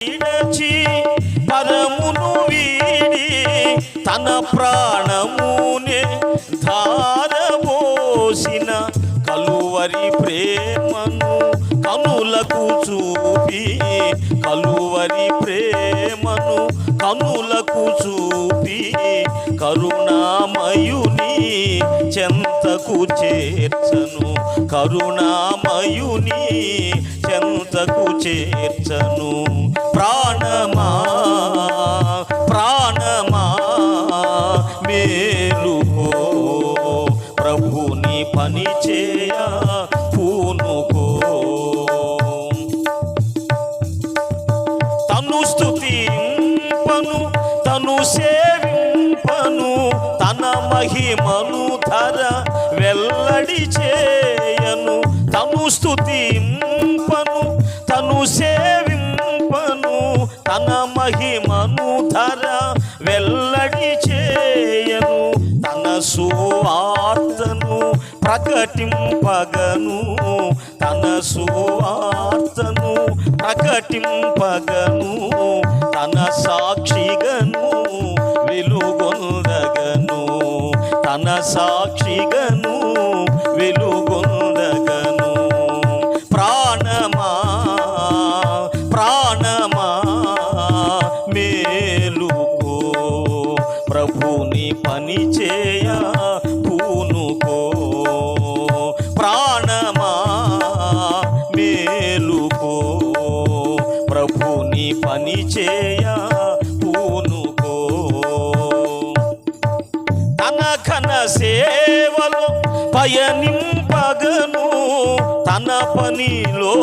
విడచి పరమును వీడి తన ప్రాణమునే ధారబోసిన కలువరి ప్రేమను కనులకు చూపి, కలువరి ప్రేమను కనులకు చూపి కరుణామయుని చెంతకు చేర్చను, కరుణామయుని చెంతకు చేర్చను. ప్రాణమా ప్రాణమా మేలుకో, ప్రభుని పని చేయ పూనుకో. తను స్తుతింపను తను సేవింపను, తన మహిమను ధర వెల్లడి చేయను. తను స్తుతింపను తను సేవింపను, తన మహిమను ధర వెల్లడి చేయను. తన సువార్తను ప్రకటింపగను, తన సువార్తను ప్రకటింపగను. తన సాక్షిగను వెలుగొందగను, తన సాక్షిగను వెలుగొందగను. ప్రాణమా ప్రాణమా మేలుకో, ప్రభుని పని చేయ పూనుకో. ప్రాణమా మేలుకో, ప్రభుని పని చేయ పూనుకో. తన ఘన సేవలో పయనింపగను, తన పనిలో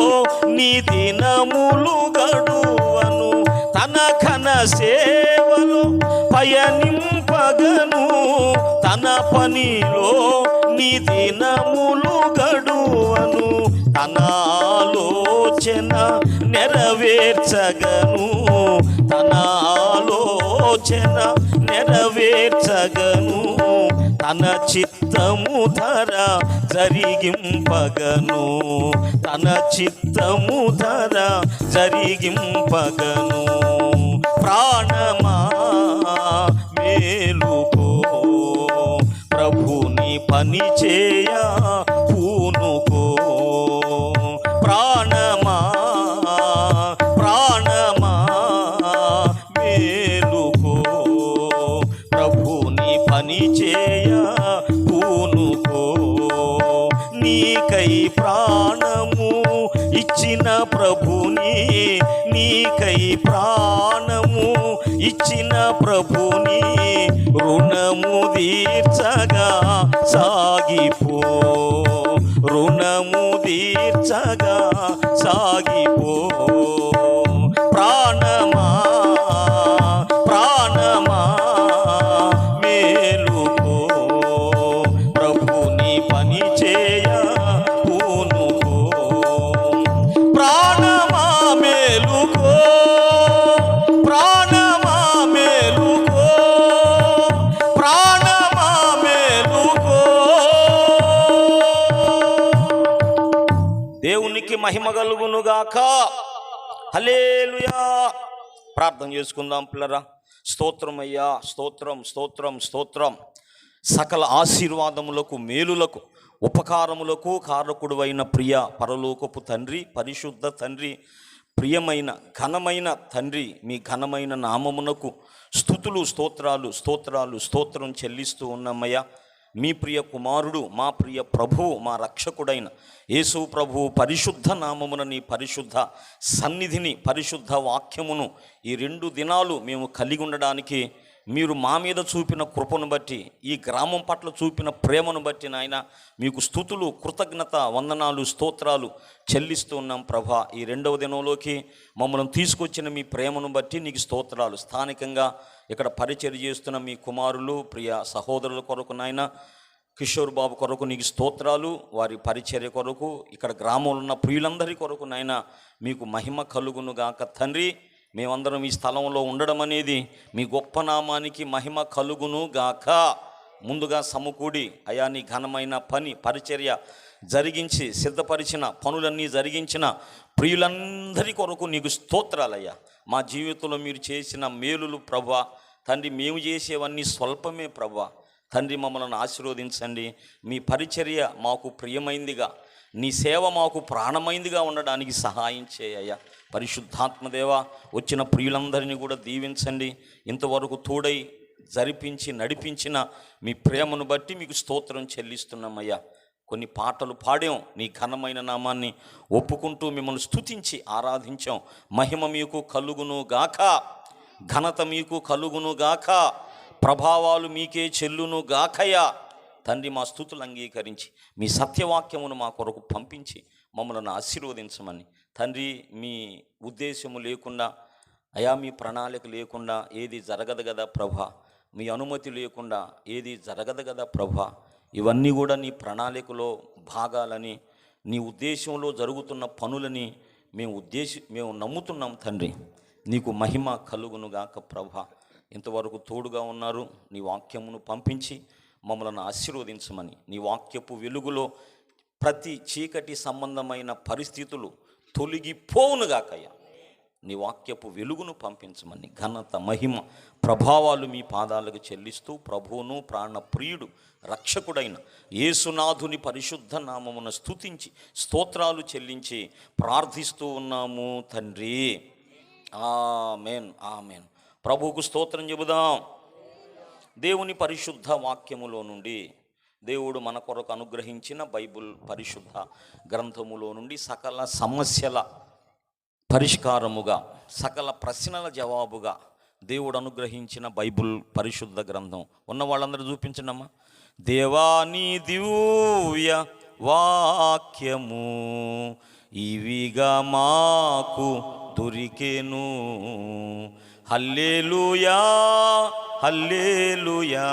నీ దినములు గడువను. తన ఘన సేవలో పయనింపగను, తన పనిలో నీ దినములు గడువను. తన ఆలోచన నెరవేర్చగను, తన ఆలోచన నెరవేర్చగను. తన చిత్తము ధర జరిగింపగను, తన చిత్తము ధర జరిగింపగను. ప్రాణమా మేలుకో, ప్రభుని పని చేయ పూనుకో. ప్రాణమా ప్రాణమా మేలుకో, ప్రభుని పని చేయ పూనుకో. నీకై ప్రాణము ఇచ్చిన ప్రభుని, నీకై ప్రాణము ఇచ్చిన ప్రభుని రుణము తీర్చగా సాగిపో, రుణము తీర్చగా సాగిపో. ప్రాణమా ప్రాణమా మేలుకో, ప్రభుని పని చేయ పూనుకో. ప్రాణమా మేలుకో, ప్రాణమా మేలుకో, ప్రాణమా మేలుకో. దేవునికి మహిమ కలుగునుగాక. హల్లెలూయా. ప్రార్థన చేసుకుందాం పిల్లరా. స్తోత్రం అయ్యా, స్తోత్రం స్తోత్రం స్తోత్రం. సకల ఆశీర్వాదములకు మేలులకు ఉపకారములకు కారకుడు అయిన ప్రియ పరలోకపు తండ్రి, పరిశుద్ధ తండ్రి, ప్రియమైన ఘనమైన తండ్రి, మీ ఘనమైన నామమునకు స్తుతులు స్తోత్రాలు స్తోత్రాలు స్తోత్రం చెల్లిస్తూ ఉన్నామయ్యా. మీ ప్రియ కుమారుడు, మా ప్రియ ప్రభువు, మా రక్షకుడైన యేసు ప్రభువు పరిశుద్ధ నామమున నీ పరిశుద్ధ సన్నిధిని, పరిశుద్ధ వాక్యమును ఈ 2 దినాలు మేము కలిగి ఉండడానికి మీరు మా మీద చూపిన కృపను బట్టి, ఈ గ్రామం పట్ల చూపిన ప్రేమను బట్టి నాయన మీకు స్తుతులు, కృతజ్ఞత, వందనాలు, స్తోత్రాలు చెల్లిస్తూ ఉన్నాం ప్రభా. ఈ 2వ దినంలోకి మమ్మల్ని తీసుకొచ్చిన మీ ప్రేమను బట్టి నీకు స్తోత్రాలు. స్థానికంగా ఇక్కడ పరిచర్య చేస్తున్న మీ కుమారులు, ప్రియ సహోదరుల కొరకు నాయన, కిషోర్ బాబు కొరకు నీకు స్తోత్రాలు, వారి పరిచర్య కొరకు, ఇక్కడ గ్రామంలో ఉన్న ప్రియులందరి కొరకు నాయన మీకు మహిమ కలుగును గాక తండ్రి. మేమందరం ఈ స్థలంలో ఉండడం అనేది మీ గొప్ప నామానికి మహిమ కలుగును గాక. ముందుగా సమకూడి అయా నీ ఘనమైన పని పరిచర్య జరిగించి సిద్ధపరిచిన పనులన్నీ జరిగించిన ప్రియులందరి కొరకు నీకు స్తోత్రాలయ్యా. మా జీవితంలో మీరు చేసిన మేలులు ప్రభువా తండ్రి, మేము చేసేవన్నీ స్వల్పమే ప్రభువా తండ్రి, మమ్మల్ని ఆశీర్వదించండి. మీ పరిచర్య మాకు ప్రియమైందిగా, నీ సేవ మాకు ప్రాణమైందిగా ఉండడానికి సహాయం చేయ్యా. పరిశుద్ధాత్మదేవ, వచ్చిన ప్రియులందరినీ కూడా దీవించండి. ఇంతవరకు తోడై జరిపించి నడిపించిన మీ ప్రేమను బట్టి మీకు స్తోత్రం చెల్లిస్తున్నామయ్యా. కొన్ని పాటలు పాడాం, నీ ఘనమైన నామాన్ని ఒప్పుకుంటూ మిమ్మల్ని స్తుతించి ఆరాధించాం. మహిమ మీకు కలుగును గాక, ఘనత మీకు కలుగును గాక, ప్రభావాలు మీకే చెల్లును గాకయ్యా. తండ్రి, మా స్తుతులు అంగీకరించి మీ సత్యవాక్యమును మా కొరకు పంపించి మమ్మల్ని ఆశీర్వదించమని తండ్రి, మీ ఉద్దేశము లేకుండా అయా, మీ ప్రణాళిక లేకుండా ఏది జరగదు కదా ప్రభా, మీ అనుమతి లేకుండా ఏది జరగదు కదా ప్రభా. ఇవన్నీ కూడా నీ ప్రణాళికలో భాగాలని, నీ ఉద్దేశంలో జరుగుతున్న పనులని మేము నమ్ముతున్నాం తండ్రి. నీకు మహిమ కలుగునుగాక ప్రభా. ఇంతవరకు తోడుగా ఉన్నారు. నీ వాక్యమును పంపించి మమ్మల్ని ఆశీర్వదించమని, నీ వాక్యపు వెలుగులో ప్రతి చీకటి సంబంధమైన పరిస్థితులు తొలగిపోవునుగాకయ్యా. నీ వాక్యపు వెలుగును పంపించమని, ఘనత మహిమ ప్రభావాలు మీ పాదాలకు చెల్లిస్తూ ప్రభువును ప్రాణప్రియుడు రక్షకుడైన యేసునాథుని పరిశుద్ధ నామమున స్తుతించి స్తోత్రాలు చెల్లించి ప్రార్థిస్తూ ఉన్నాము తండ్రి. ఆమేన్, ఆమేన్. ప్రభువుకు స్తోత్రం చెబుదాం. దేవుని పరిశుద్ధ వాక్యములో నుండి, దేవుడు మన కొరకు అనుగ్రహించిన బైబిల్ పరిశుద్ధ గ్రంథములో నుండి సకల సమస్యల పరిష్కారముగా, సకల ప్రశ్నల జవాబుగా దేవుడు అనుగ్రహించిన బైబిల్ పరిశుద్ధ గ్రంథం ఉన్న వాళ్ళందరూ చూపించండమ్మా. దేవాని దివ్య వాక్యము ఇవిగా మాకు దొరికెను. హల్లెలూయా, హల్లెలూయా,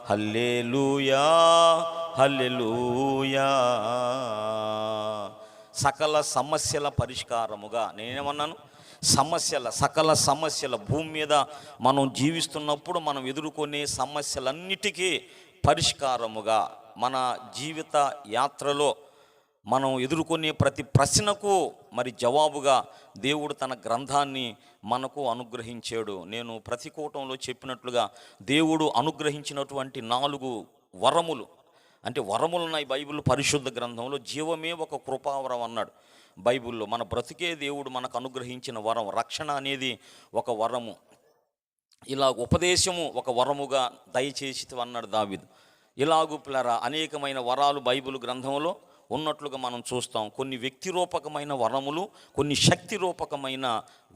హల్లెలూయా, హల్లెలూయా. సకల సమస్యల పరిష్కారముగా. నేనేమన్నాను? సకల సమస్యల భూమి మీద మనం జీవిస్తున్నప్పుడు మనం ఎదుర్కొనే సమస్యలన్నిటికీ పరిష్కారముగా, మన జీవిత యాత్రలో మనం ఎదుర్కొనే ప్రతి ప్రశ్నకు మరి జవాబుగా దేవుడు తన గ్రంథాన్ని మనకు అనుగ్రహించాడు. నేను ప్రతి కూటంలో చెప్పినట్లుగా దేవుడు అనుగ్రహించినటువంటి 4 వరములు, అంటే వరములు ఉన్నాయి బైబిల్ పరిశుద్ధ గ్రంథంలో. జీవమే ఒక కృపావరం అన్నాడు బైబిల్లో. మన బ్రతికే దేవుడు మనకు అనుగ్రహించిన వరం. రక్షణ అనేది ఒక వరము, ఇలా ఉపదేశము ఒక వరముగా దయచేసి అన్నాడు దావీదు. ఇలాగు పిల్లరా అనేకమైన వరాలు బైబిల్ గ్రంథంలో ఉన్నట్లుగా మనం చూస్తాం. కొన్ని వ్యక్తి రూపకమైన వరములు, కొన్ని శక్తి రూపకమైన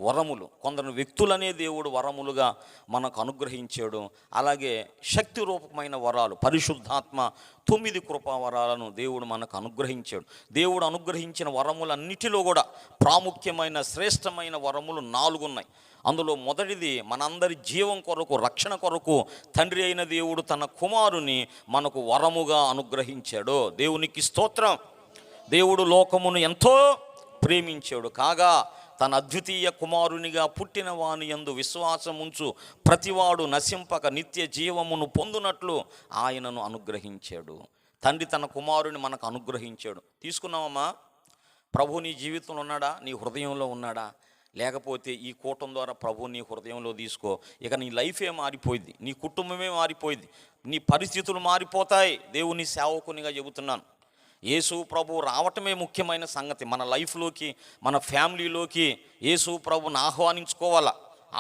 వరములు. కొందరు వ్యక్తులనే దేవుడు వరములుగా మనకు అనుగ్రహించాడు. అలాగే శక్తి రూపకమైన వరాలు, పరిశుద్ధాత్మ 9 కృపావరాలను దేవుడు మనకు అనుగ్రహించాడు. దేవుడు అనుగ్రహించిన వరములన్నిటిలో కూడా ప్రాముఖ్యమైన శ్రేష్టమైన వరములు 4 ఉన్నాయి. అందులో మొదటిది మనందరి జీవం కొరకు, రక్షణ కొరకు తండ్రి అయిన దేవుడు తన కుమారుని మనకు వరముగా అనుగ్రహించాడు. దేవునికి స్తోత్రం. దేవుడు లోకమును ఎంతో ప్రేమించాడు కాగా తన అద్వితీయ కుమారునిగా పుట్టిన వాని యందు విశ్వాసముంచు ప్రతివాడు నశింపక నిత్య జీవమును పొందునట్లు ఆయనను అనుగ్రహించాడు. తండ్రి తన కుమారుని మనకు అనుగ్రహించాడు. తీసుకున్నామమ్మా? ప్రభు నీ జీవితంలో ఉన్నాడా? నీ హృదయంలో ఉన్నాడా? లేకపోతే ఈ కూటం ద్వారా ప్రభు నీ హృదయంలో తీసుకో. ఇక నీ లైఫే మారిపోయింది, నీ కుటుంబమే మారిపోయింది, నీ పరిస్థితులు మారిపోతాయి. దేవుని సేవకునిగా చెబుతున్నాను. యేసు ప్రభు రావటమే ముఖ్యమైన సంగతి. మన లైఫ్లోకి, మన ఫ్యామిలీలోకి యేసు ప్రభుని ఆహ్వానించుకోవాలా.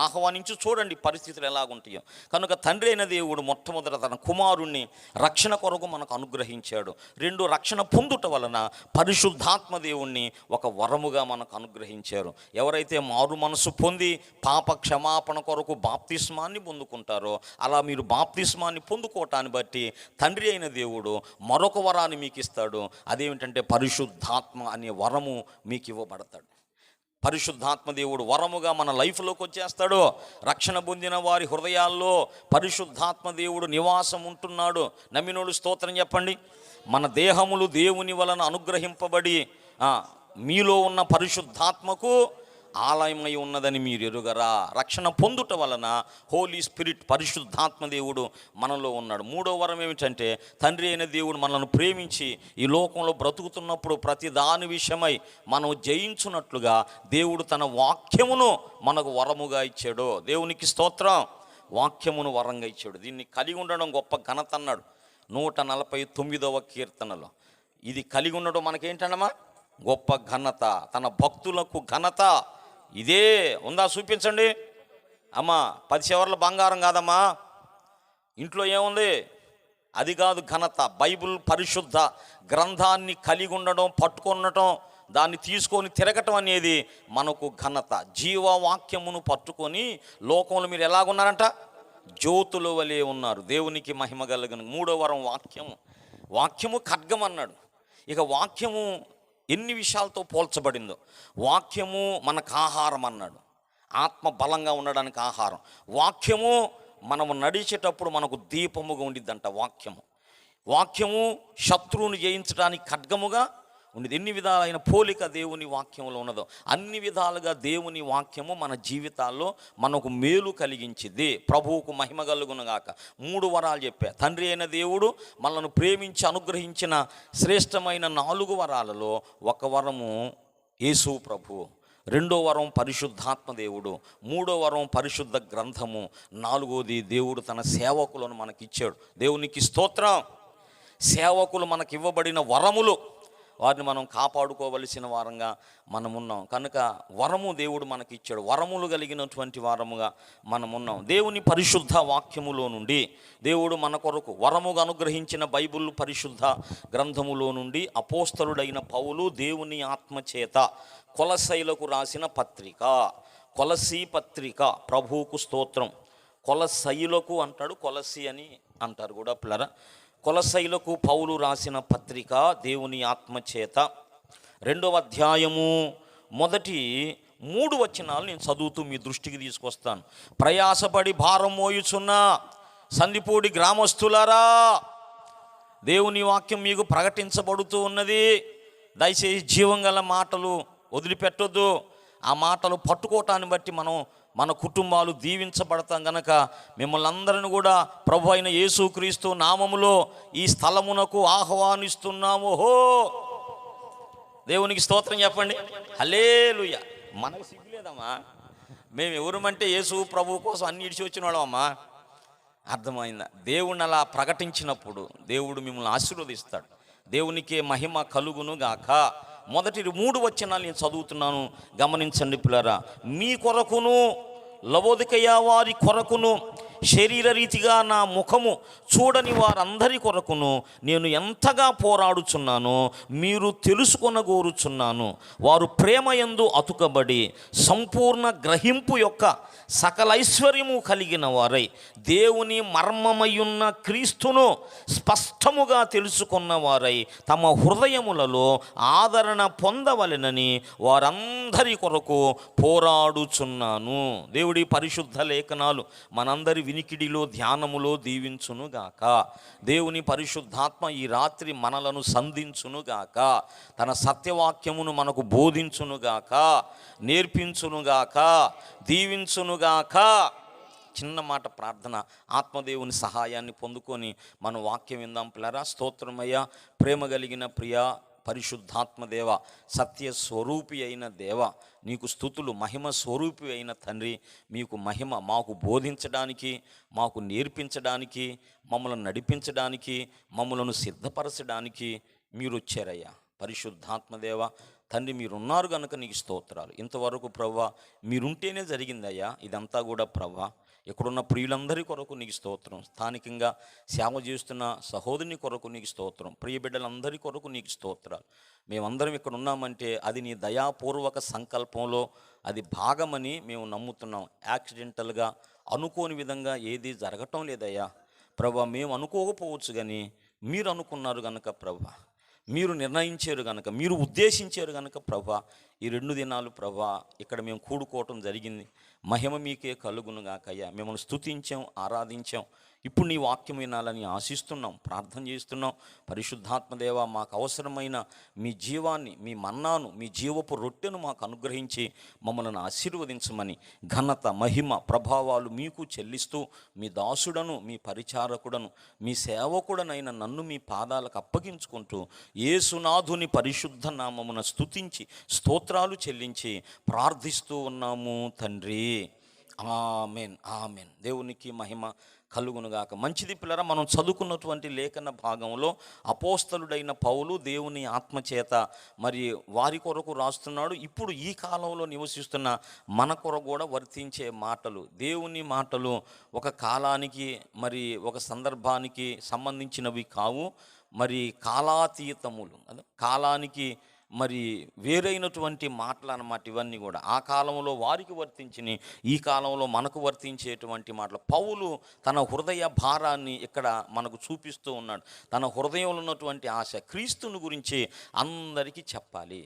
ఆహ్వానించి చూడండి పరిస్థితులు ఎలాగుంటాయో. కనుక తండ్రి అయిన దేవుడు మొట్టమొదట తన కుమారుణ్ణి రక్షణ కొరకు మనకు అనుగ్రహించాడు. 2 రక్షణ పొందుట వలన పరిశుద్ధాత్మ దేవుణ్ణి ఒక వరముగా మనకు అనుగ్రహించారు. ఎవరైతే మారు మనసు పొంది పాప క్షమాపణ కొరకు బాప్తిస్మాన్ని పొందుకుంటారో, అలా మీరు బాప్తిస్మాన్ని పొందుకోవటాన్ని బట్టి తండ్రి అయిన దేవుడు మరొక వరాన్ని మీకు ఇస్తాడు. అదేమిటంటే పరిశుద్ధాత్మ అనే వరము మీకు ఇవ్వబడతాడు. పరిశుద్ధాత్మ దేవుడు వరముగా మన లైఫ్లోకి వచ్చేస్తాడు. రక్షణ పొందిన వారి హృదయాల్లో పరిశుద్ధాత్మ దేవుడు నివాసం ఉంటున్నాడు. నమ్మినోడు స్తోత్రం చెప్పండి. మన దేహములు దేవుని వలన అనుగ్రహింపబడి మీలో ఉన్న పరిశుద్ధాత్మకు ఆలయమై ఉన్నదని మీరు ఎరుగరా. రక్షణ పొందుట వలన హోలీ స్పిరిట్ పరిశుద్ధాత్మ దేవుడు మనలో ఉన్నాడు. మూడో వరం ఏమిటంటే తండ్రి అయిన దేవుడు మనల్ని ప్రేమించి ఈ లోకంలో బ్రతుకుతున్నప్పుడు ప్రతి దాని విషయమై మనం జయించున్నట్లుగా దేవుడు తన వాక్యమును మనకు వరముగా ఇచ్చాడు. దేవునికి స్తోత్రం. వాక్యమును వరంగా ఇచ్చాడు. దీన్ని కలిగి ఉండడం గొప్ప ఘనత అన్నాడు 149వ కీర్తనలో. ఇది కలిగి ఉండడం మనకేంటన్నమా గొప్ప ఘనత. తన భక్తులకు ఘనత ఇదే. ఉందా చూపించండి అమ్మా. 10 శవర్ల బంగారం కాదమ్మా, ఇంట్లో ఏముంది అది కాదు ఘనత. బైబిల్ పరిశుద్ధ గ్రంథాన్ని కలిగి ఉండడం, పట్టుకొనడం, దాన్ని తీసుకొని తిరగటం అనేది మనకు ఘనత. జీవవాక్యమును పట్టుకొని లోకంలో మీరు ఎలాగున్నారంట? జ్యోతుల వలె ఉన్నారు. దేవునికి మహిమ కలుగును. మూడో వరం వాక్యము. వాక్యము ఖడ్గం అన్నాడు. ఇక వాక్యము ఎన్ని విషయాలతో పోల్చబడిందో. వాక్యము మనకు ఆహారం అన్నాడు. ఆత్మ బలంగా ఉండడానికి ఆహారం. వాక్యము మనము నడిచేటప్పుడు మనకు దీపముగా ఉండిద్దంట. వాక్యము శత్రువుని జయించడానికి ఖడ్గముగా ఉండేది. ఎన్ని విధాలైన పోలిక దేవుని వాక్యంలో ఉన్నదో అన్ని విధాలుగా దేవుని వాక్యము మన జీవితాల్లో మనకు మేలు కలిగించింది. ప్రభువుకు మహిమ కలుగును గాక. 3 వరాలు చెప్పా. తండ్రి అయిన దేవుడు మనల్ని ప్రేమించి అనుగ్రహించిన శ్రేష్టమైన 4 వరాలలో ఒక వరము యేసు ప్రభువు, 2వ వరం పరిశుద్ధాత్మ దేవుడు, 3వ వరం పరిశుద్ధ గ్రంథము, 4వది దేవుడు తన సేవకులను మనకిచ్చాడు. దేవునికి స్తోత్రం. సేవకులు మనకి ఇవ్వబడిన వరములు, వారిని మనం కాపాడుకోవలసిన వారంగా మనమున్నాం. కనుక వరము దేవుడు మనకి ఇచ్చాడు. వరములు కలిగినటువంటి వారముగా మనమున్నాం. దేవుని పరిశుద్ధ వాక్యములో నుండి దేవుడు మన కొరకు వరముగా అనుగ్రహించిన బైబిల్ పరిశుద్ధ గ్రంథములో నుండి అపోస్తలుడైన పౌలు దేవుని ఆత్మచేత కొలసీలకు రాసిన పత్రిక, కొలసీ పత్రిక. ప్రభువుకు స్తోత్రం. కొలసీలకు అంటాడు, కొలసీ అని అంటారు కూడా పిల్లరా. కొలసీలకు పౌలు రాసిన పత్రిక దేవుని ఆత్మచేత 2వ అధ్యాయము మొదటి 3 వచనాలు నేను చదువుతూ మీ దృష్టికి తీసుకొస్తాను. ప్రయాసపడి భారం మోయుచున్న సందిపూడి గ్రామస్తులారా, దేవుని వాక్యం మీకు ప్రకటించబడుతూ ఉన్నది. దయచేసి జీవం గల మాటలు వదిలిపెట్టొద్దు. ఆ మాటలు పట్టుకోవటాన్ని బట్టి మన కుటుంబాలు దీవించబడతాం. గనక మిమ్మల్ని అందరిని కూడా ప్రభు అయిన యేసుక్రీస్తు నామములో ఈ స్థలమునకు ఆహ్వానిస్తున్నాము. హో దేవునికి స్తోత్రం చెప్పండి. హల్లెలూయా. మనకు సిగ్గులేదమ్మా. మేము ఎవరమంటే యేసు ప్రభు కోసం అన్ని ఇడిచి వచ్చిన వాళ్ళమమ్మా. అర్థమైందా? దేవుణ్ణి అలా ప్రకటించినప్పుడు దేవుడు మిమ్మల్ని ఆశీర్వదిస్తాడు. దేవునికే మహిమ కలుగును గాక. మొదటి 3 వచనాలు నేను చదువుతున్నాను, గమనించండి పిల్లరా. మీ కొరకును లవోదికయ వారి కొరకును శరీర రీతిగా నా ముఖము చూడని వారందరి కొరకును నేను ఎంతగా పోరాడుచున్నానో మీరు తెలుసుకొనగోరుచున్నాను. వారు ప్రేమయందు అతుకబడి సంపూర్ణ గ్రహింపు యొక్క సకల ఐశ్వర్యము కలిగిన వారై దేవుని మర్మమయున్న క్రీస్తును స్పష్టముగా తెలుసుకున్న వారై తమ హృదయములలో ఆదరణ పొందవలెనని వారందరి కొరకు పోరాడుచున్నాను. దేవుడి పరిశుద్ధ లేఖనాలు మనందరి వినికిడిలో ధ్యానములో దీవించునుగాక. దేవుని పరిశుద్ధాత్మ ఈ రాత్రి మనలను సంధించునుగాక. తన సత్యవాక్యమును మనకు బోధించునుగాక, నేర్పించునుగాక, దీవించునుగాక. చిన్న మాట ప్రార్థన. ఆత్మదేవుని సహాయాన్ని పొందుకొని మనం వాక్యం విందాం పిల్లరా. స్తోత్రమయ్యా. ప్రేమ కలిగిన ప్రియా పరిశుద్ధాత్మదేవ, సత్య స్వరూపి అయిన దేవ, నీకు స్తుతులు. మహిమ స్వరూపి అయిన తండ్రి, మీకు మహిమ. మాకు బోధించడానికి, మాకు నేర్పించడానికి, మమ్మల్ని నడిపించడానికి, మమ్మలను సిద్ధపరచడానికి మీరు వచ్చారయ్యా. పరిశుద్ధాత్మదేవ తండ్రి, మీరున్నారు కనుక నీకు స్తోత్రాలు. ఇంతవరకు ప్రవ్వా మీరుంటేనే జరిగిందయ్యా ఇదంతా కూడా. ప్రవ్వా ఇక్కడున్న ప్రియులందరి కొరకు నీకు స్తోత్రం. స్థానికంగా సేవ చేస్తున్న సహోదరుని కొరకు నీకు స్తోత్రం. ప్రియ బిడ్డలందరి కొరకు నీకు స్తోత్రాలు. మేమందరం ఇక్కడ ఉన్నామంటే అది నీ దయాపూర్వక సంకల్పంలో అది భాగమని మేము నమ్ముతున్నాం. యాక్సిడెంటల్గా అనుకోని విధంగా ఏది జరగటం లేదయ్యా ప్రభా. మేము అనుకోకపోవచ్చు కానీ మీరు అనుకున్నారు కనుక ప్రభా, మీరు నిర్ణయించారు కనుక, మీరు ఉద్దేశించారు కనుక ప్రభా, ఈ 2 దినాలు ప్రభా ఇక్కడ మేము కూడుకోవటం జరిగింది. మహిమ మీకే కలుగును గాకయ్యా. మిమ్మల్ని స్తుతించాం, ఆరాధించాం. ఇప్పుడు నీ వాక్యం వినాలని ఆశిస్తున్నాం, ప్రార్థన చేస్తున్నాం. పరిశుద్ధాత్మదేవ, మాకు అవసరమైన మీ జీవాన్ని, మీ మన్నాను, మీ జీవపు రొట్టెను మాకు అనుగ్రహించి మమ్మల్ని ఆశీర్వదించమని ఘనత, మహిమ, ప్రభావాలు మీకు చెల్లిస్తూ మీ దాసుడను, మీ పరిచారకుడను, మీ సేవకుడనైన నన్ను మీ పాదాలకు అప్పగించుకుంటూ యేసునాథుని పరిశుద్ధ నామమున స్తుతించి స్తోత్రాలు చెల్లించి ప్రార్థిస్తూ ఉన్నాము తండ్రి. Amen, amen. దేవునికి మహిమ కలుగునుగాక. మంచిది పిల్లరా, మనం చదువుకున్నటువంటి లేఖన భాగంలో అపోస్తలుడైన పౌలు దేవుని ఆత్మచేత మరి వారి కొరకు రాస్తున్నాడు. ఇప్పుడు ఈ కాలంలో నివసిస్తున్న మన కొరకు కూడా వర్తించే మాటలు, దేవుని మాటలు ఒక కాలానికి మరి ఒక సందర్భానికి సంబంధించినవి కావు, మరి కాలాతీతములు, కాలానికి మరి వేరైనటువంటి మాటలు అన్నమాట. ఇవన్నీ కూడా ఆ కాలంలో వారికి వర్తించినవి, ఈ కాలంలో మనకు వర్తించేటువంటి మాటలు. పౌలు తన హృదయ భారాన్ని ఇక్కడ మనకు చూపిస్తూ ఉన్నాడు. తన హృదయంలో ఉన్నటువంటి ఆశ క్రీస్తుని గురించి అందరికీ చెప్పాలి.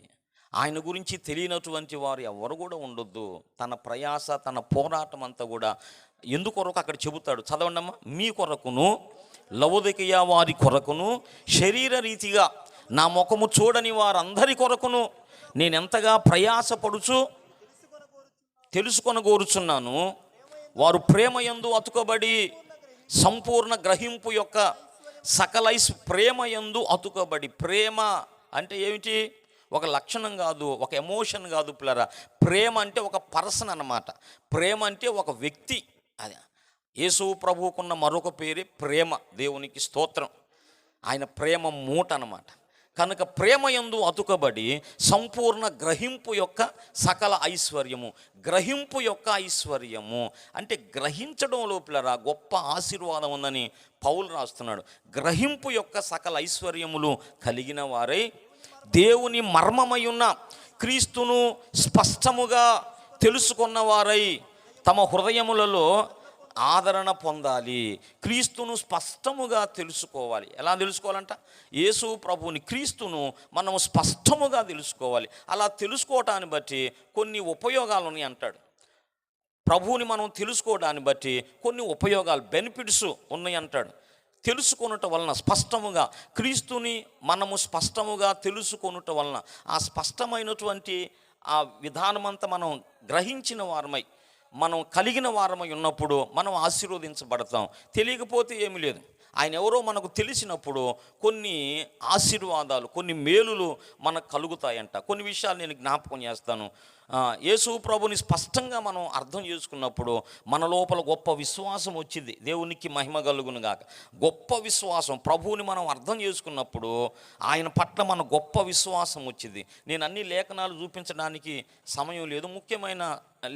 ఆయన గురించి తెలియనటువంటి వారు ఎవరు కూడా ఉండొద్దు. తన ప్రయాస, తన పోరాటం అంతా కూడా ఎందుకొరకు అక్కడ చెబుతాడు. చదవండమ్మా. మీ కొరకును లవొదికయ వారి కొరకును శరీర రీతిగా నా ముఖము చూడని వారందరి కొరకును నేనెంతగా ప్రయాసపడుచు తెలుసుకొనగోరుచున్నాను. వారు ప్రేమయందు అతుకబడి సంపూర్ణ గ్రహింపు యొక్క ప్రేమయందు అతుకబడి. ప్రేమ అంటే ఏమిటి? ఒక లక్షణం కాదు, ఒక ఎమోషన్ కాదు పిల్లరా. ప్రేమ అంటే ఒక పర్సన్ అన్నమాట. ప్రేమ అంటే ఒక వ్యక్తి. అది యేసు ప్రభువుకున్న మరొక పేరే ప్రేమ. దేవునికి స్తోత్రం. ఆయన ప్రేమ మూట అన్నమాట. కనుక ప్రేమయందు అతుకబడి సంపూర్ణ గ్రహింపు యొక్క సకల ఐశ్వర్యము. గ్రహింపు యొక్క ఐశ్వర్యము అంటే గ్రహించడం లోపలరా గొప్ప ఆశీర్వాదం ఉందని పౌలు రాస్తున్నాడు. గ్రహింపు యొక్క సకల ఐశ్వర్యములు కలిగిన వారై దేవుని మర్మమై ఉన్న క్రీస్తును స్పష్టముగా తెలుసుకున్న వారై తమ హృదయములలో ఆదరణ పొందాలి. క్రీస్తును స్పష్టముగా తెలుసుకోవాలి. ఎలా తెలుసుకోవాలంట? యేసు ప్రభువుని, క్రీస్తును మనము స్పష్టముగా తెలుసుకోవాలి. అలా తెలుసుకోవటాన్ని బట్టి కొన్ని ఉపయోగాలు ఉన్నాయి అంటాడు. ప్రభువుని మనం తెలుసుకోవడాన్ని బట్టి కొన్ని ఉపయోగాలు, బెనిఫిట్స్ ఉన్నాయి అంటాడు. తెలుసుకొనుట వలన, స్పష్టముగా క్రీస్తుని మనము స్పష్టముగా తెలుసుకొనుట వలన ఆ స్పష్టమైనటువంటి ఆ విధానమంతా మనం గ్రహించిన వారమై, మనం కలిగిన వారమై ఉన్నప్పుడు మనం ఆశీర్వదించబడతాం. తెలియకపోతే ఏమీ లేదు. ఆయన ఎవరో మనకు తెలిసినప్పుడు కొన్ని ఆశీర్వాదాలు, కొన్ని మేలులు మనకు కలుగుతాయంట. కొన్ని విషయాలు నేను జ్ఞాపకం చేస్తాను. యేసు ప్రభుని స్పష్టంగా మనం అర్థం చేసుకున్నప్పుడు మన లోపల గొప్ప విశ్వాసం వచ్చింది. దేవునికి మహిమ కలుగును గాక. గొప్ప విశ్వాసం, ప్రభువుని మనం అర్థం చేసుకున్నప్పుడు ఆయన పట్ల మన గొప్ప విశ్వాసం వచ్చింది. నేను అన్ని లేఖనాలు చూపించడానికి సమయం లేదు, ముఖ్యమైన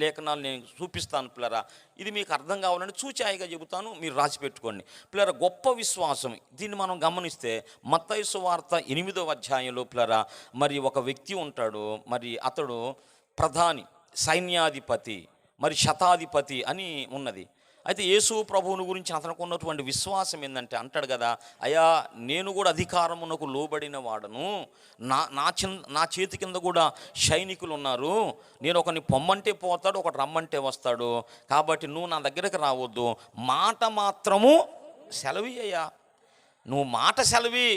లేఖనాలు నేను చూపిస్తాను పిల్లరా. ఇది మీకు అర్థం కావాలని చూచాయిగా చెబుతాను, మీరు రాసి పెట్టుకోండి పిల్లరా. గొప్ప విశ్వాసం, దీన్ని మనం గమనిస్తే మత్తయి సువార్త 8వ అధ్యాయంలో పిల్లరా మరి ఒక వ్యక్తి ఉంటాడు. మరి అతడు ప్రధాని, సైన్యాధిపతి, మరి శతాధిపతి అని ఉన్నది. అయితే యేసు ప్రభువుని గురించి అతనికి ఉన్నటువంటి విశ్వాసం ఏంటంటే అంటాడు కదా, అయ్యా నేను కూడా అధికారమునకు లోబడిన వాడను, నా చేతి కింద కూడా సైనికులు ఉన్నారు, నేను ఒకరిని పొమ్మంటే పోతాడు, ఒకటి రమ్మంటే వస్తాడు, కాబట్టి నువ్వు నా దగ్గరకు రావద్దు, మాట మాత్రము సెలవి అయ్యా, నువ్వు మాట సెలవి,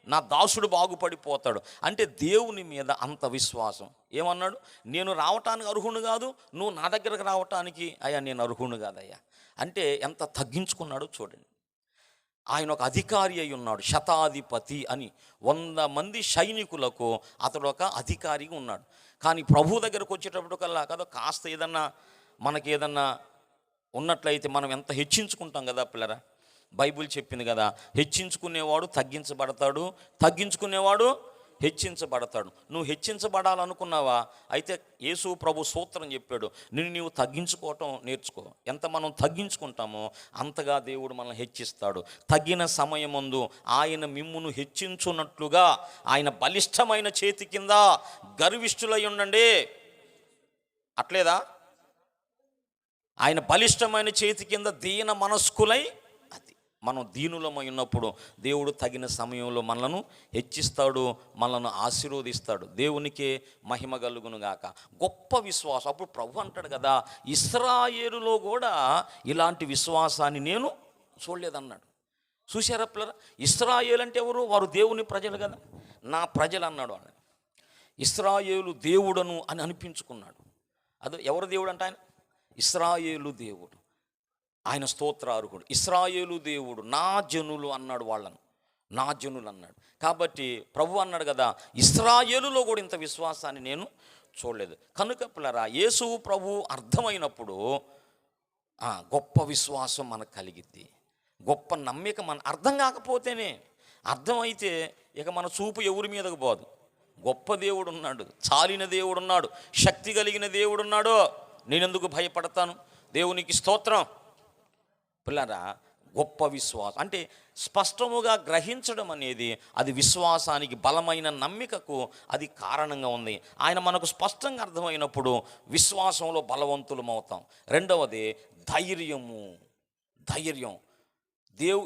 నా దాసుడు బాగుపడిపోతాడు. అంటే దేవుని మీద అంత విశ్వాసం. ఏమన్నాడు? నేను రావటానికి అర్హుడు కాదు, నువ్వు నా దగ్గరకు రావటానికి అయ్యా నేను అర్హుడు కాదయ్యా. అంటే ఎంత తగ్గించుకున్నాడో చూడండి. ఆయన ఒక అధికారి అయి ఉన్నాడు, శతాధిపతి అని. 100 మంది సైనికులకు అతడు ఒక అధికారిగా ఉన్నాడు. కానీ ప్రభు దగ్గరకు వచ్చేటప్పటికల్లా కదా కాస్త ఏదన్నా మనకి ఏదన్నా ఉన్నట్లయితే మనం ఎంత హెచ్చించుకుంటాం కదా పిల్లరా. బైబిల్ చెప్పింది కదా, హెచ్చించుకునేవాడు తగ్గించబడతాడు, తగ్గించుకునేవాడు హెచ్చించబడతాడు. నువ్వు హెచ్చించబడాలనుకున్నావా? అయితే యేసు ప్రభు సూత్రం చెప్పాడు, నీవు తగ్గించుకోవటం నేర్చుకో. ఎంత మనం తగ్గించుకుంటామో అంతగా దేవుడు మనల్ని హెచ్చిస్తాడు. తగిన సమయమందు ఆయన మిమ్మును హెచ్చించున్నట్లుగా ఆయన బలిష్టమైన చేతి కింద గర్విష్ఠులై ఉండండి. అట్లేదా? ఆయన బలిష్టమైన చేతి కింద దీన మనస్కులై, మనం దీనులమై ఉన్నప్పుడు దేవుడు తగిన సమయంలో మనలను హెచ్చిస్తాడు, మనలను ఆశీర్వదిస్తాడు. దేవునికే మహిమ కలుగును గాక. గొప్ప విశ్వాసం. అప్పుడు ప్రభు అంటాడు కదా, ఇశ్రాయేలులో కూడా ఇలాంటి విశ్వాసాన్ని నేను చూడలేదన్నాడు. చూశారా పిల్లరా? ఇశ్రాయేలు అంటే ఎవరు? వారు దేవుని ప్రజలు కదా. నా ప్రజలు అన్నాడు ఆయన. ఇశ్రాయేలు దేవుడను అని అనిపించుకున్నాడు. అది ఎవరు దేవుడు అంటే ఆయన? ఇశ్రాయేలు దేవుడు, ఆయన స్తోత్రార్హుడు. ఇశ్రాయేలు దేవుడు, నా జనులు అన్నాడు వాళ్ళను, నా జనులు అన్నాడు. కాబట్టి ప్రభు అన్నాడు కదా, ఇశ్రాయేలులో కూడా ఇంత విశ్వాసాన్ని నేను చూడలేదు. కనుక పిల్లరా, యేసు ప్రభు అర్థమైనప్పుడు గొప్ప విశ్వాసం మనకు కలిగిద్ది, గొప్ప నమ్మిక. మన అర్థం కాకపోతేనే, అర్థమైతే ఇక మన చూపు ఎవరి మీదకు పోదు. గొప్ప దేవుడు ఉన్నాడు, చాలిన దేవుడు ఉన్నాడు, శక్తి కలిగిన దేవుడు ఉన్నాడు. నేనెందుకు భయపడతాను? దేవునికి స్తోత్రం. పిల్లరా, గొప్ప విశ్వాసం అంటే స్పష్టముగా గ్రహించడం అనేది అది విశ్వాసానికి, బలమైన నమ్మికకు అది కారణంగా ఉంది. ఆయన మనకు స్పష్టంగా అర్థమైనప్పుడు విశ్వాసంలో బలవంతులం అవుతాం. రెండవది ధైర్యము. ధైర్యం.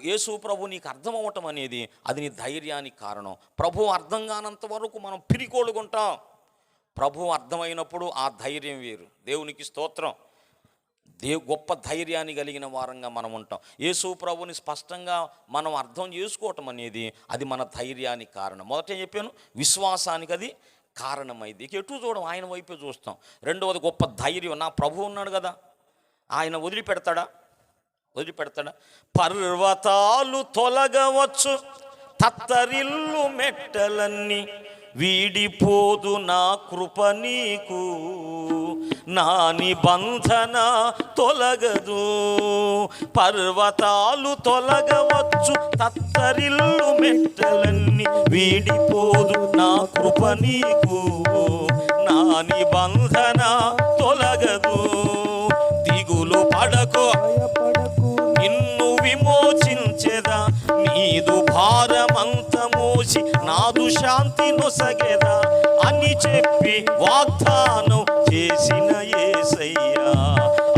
యేసు ప్రభు నీకు అర్థం అవ్వటం అనేది అది నీ ధైర్యానికి కారణం. ప్రభు అర్థం కానంత వరకు మనం పిరికోలుకుంటాం. ప్రభు అర్థమైనప్పుడు ఆ ధైర్యం వేరు. దేవునికి స్తోత్రం. గొప్ప ధైర్యాన్ని కలిగిన వారంగా మనం ఉంటాం. యేసు ప్రభుని స్పష్టంగా మనం అర్థం చేసుకోవటం అనేది అది మన ధైర్యానికి కారణం. మొదట చెప్పాను, విశ్వాసానికి అది కారణమైంది. ఇక ఎటు చూడడం, ఆయన వైపే చూస్తాం. రెండవది గొప్ప ధైర్యం. నా ప్రభు ఉన్నాడు కదా, ఆయన వదిలిపెడతాడా? పర్వతాలు తొలగవచ్చు, తత్తరిల్లు మెట్టలన్నీ, వీడిపోదు నా కృప నీకు, నా నిబంధన తొలగదు. పర్వతాలు తొలగవచ్చు, తత్తరిల్లు మెట్టలన్నీ, వీడిపోదు నా కృప నీకు, నా నిబంధన తొలగదు. దిగులు పడకు, నిన్ను విమోచించెదా, నీదు భారమంత మోసి నాదు శాంతి నొసగెదా అని చెప్పి వాగ్దానం చేసిన యేసయ్యా,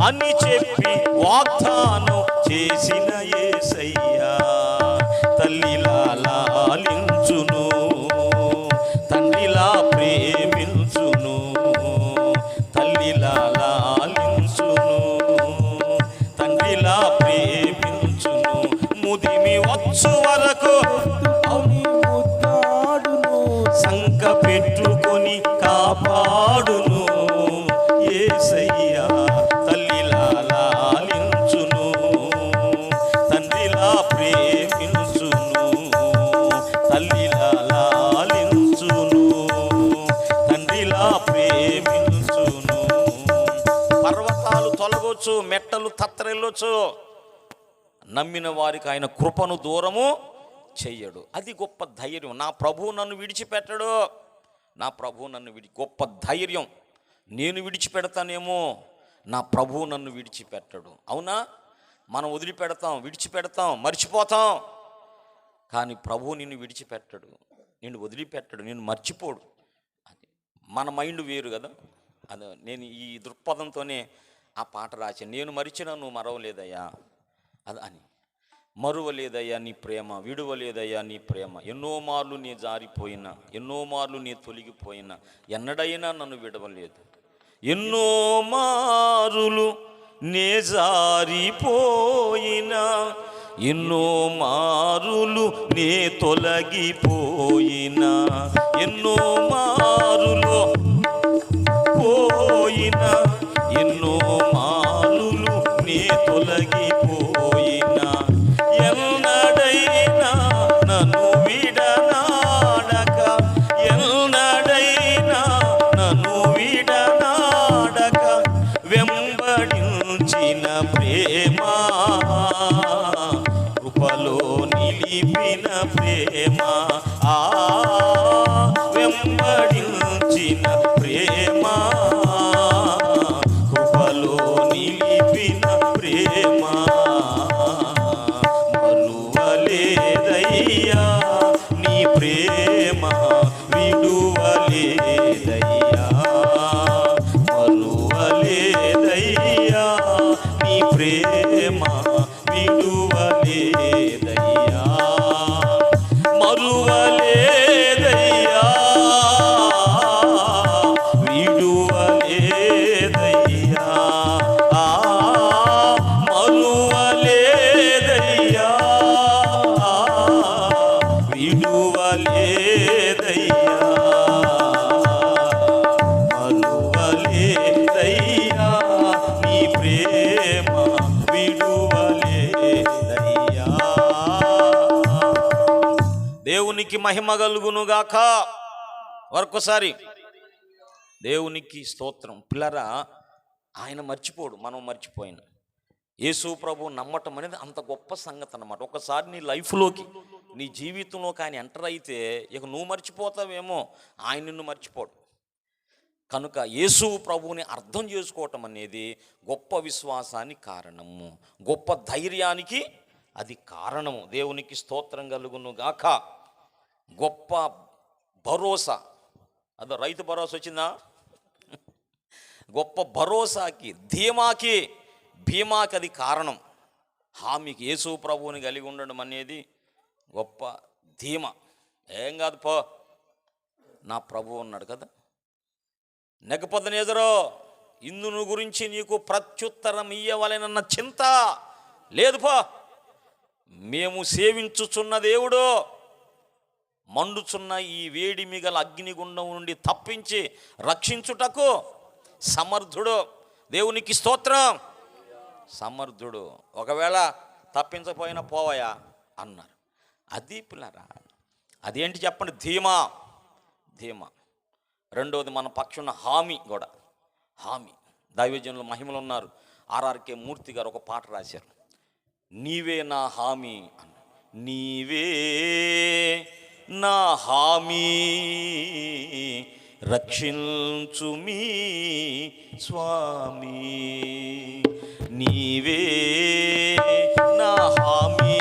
అని చెప్పి వాగ్దానం చేసిన యేసయ్యా. తల్లిలా లాలించును, తండ్రిలా ప్రేమించును, తల్లిలా లాలించును, తండ్రిలా ప్రేమించును. ముదిమి వచ్చు వరకు సంక పెట్టుకొని కాపాడును యేసయ్యా. తల్లిలా లాలించును, తండ్రిలా ప్రేమించును, తల్లిలా లాలించును, తండ్రిలా ప్రేమించును. పర్వతాలు తొలగొచ్చు, మెట్టలు తత్తరెళ్ళొచ్చు, నమ్మిన వారికి ఆయన కృపను దూరము చెయ్యడు. అది గొప్ప ధైర్యం. నా ప్రభువు నన్ను విడిచిపెట్టడు, నా ప్రభువు నన్ను గొప్ప ధైర్యం. నేను విడిచిపెడతానేమో, నా ప్రభువు నన్ను విడిచిపెట్టడు. అవునా? మనం విడిచిపెడతాం, మర్చిపోతాం. కానీ ప్రభువు నిన్ను విడిచిపెట్టడు, నిన్ను వదిలిపెట్టడు, నిన్ను మర్చిపోడు. అది మన మైండ్ వేరు కదా. అది నేను ఈ దృక్పథంతోనే ఆ పాట రాశాను. నేను మరిచినా నువ్వు మరవలేదయ్యా అని, మరువలేదయ్యా నీ ప్రేమ, విడువలేదయ్యా నీ ప్రేమ. ఎన్నో మార్లు నీ జారిపోయినా, ఎన్నో మార్లు నీ తొలగిపోయినా, ఎన్నడైనా నన్ను విడవలేదు. ఎన్నో మారులు నే జారిపోయినా, ఎన్నో మారులు నే తొలగిపోయినా, ఎన్నో మారులు పోయినా, ఎన్నో మారులు నే తొలగిపోయినా, ఎన్నడైనా నన్ను విడనాడక, ఎన్నడైనా నన్ను విడనాడక, వెంబడించిన ప్రేమ, కృపలో నిలిపిన ప్రేమ, వెంబడించిన ప్రేమ, కృపలో నిలిపిన ప్రేమ. మరువలేదయ్యా నీ ప్రేమ, విడువలేదయ్యా, మరువలేదయ్యా నీ ప్రేమ, విడువలేదయ్యా, మరువలేదయ్యా, విడువలేదయ్యా, మరువలేదయ్యా, ప్రేమ విడువలేదయ్యా. దేవునికి మహిమ కలుగునుగాక. మరొకసారి దేవునికి స్తోత్రం. పిల్లరా, ఆయన మర్చిపోడు, మనం మర్చిపోయిన. యేసు ప్రభు నమ్మటం అనేది అంత గొప్ప సంగతి అన్నమాట. ఒకసారి నీ లైఫ్లోకి, నీ జీవితంలోకి ఆయన ఎంటర్ అయితే ఇక నువ్వు మర్చిపోతావేమో, ఆయన నిన్ను మర్చిపోడు. కనుక యేసు ప్రభువుని అర్థం చేసుకోవటం అనేది గొప్ప విశ్వాసానికి కారణము, గొప్ప ధైర్యానికి అది కారణము. దేవునికి స్తోత్రం కలుగును గాక. గొప్ప భరోసా, అదో రైతు భరోసా వచ్చిందా? గొప్ప భరోసాకి, ధీమాకి, భీమాకి అది కారణం. హామీకి యేసు ప్రభువుని కలిగి ఉండడం అనేది గొప్ప ధీమా. ఏం కాదు పో, నా ప్రభువు ఉన్నాడు కదా. నెగపొద్దనేజరో, ఇందును గురించి నీకు ప్రత్యుత్తరం ఇయ్యవలెనన్న చింత లేదు పో. మేము సేవించుచున్న దేవుడు మండుచున్న ఈ వేడి మిగల అగ్నిగుండం నుండి తప్పించి రక్షించుటకు సమర్థుడు. దేవునికి స్తోత్రం. సమర్థుడు. ఒకవేళ తప్పించపోయినా పోవయా అన్నారు. అది పిల్లరా, అదేంటి చెప్పండి? ధీమా. ధీమా. రెండవది మన పక్షున్న హామీ కూడా. హామీ. దైవజనులు మహిమలు ఉన్నారు. ఆర్ఆర్కే మూర్తి గారు ఒక పాట రాశారు. నీవే నా హామీ అన్న. నీవే నా హామీ రక్షించుమీ స్వామి. నీవే నా హామీ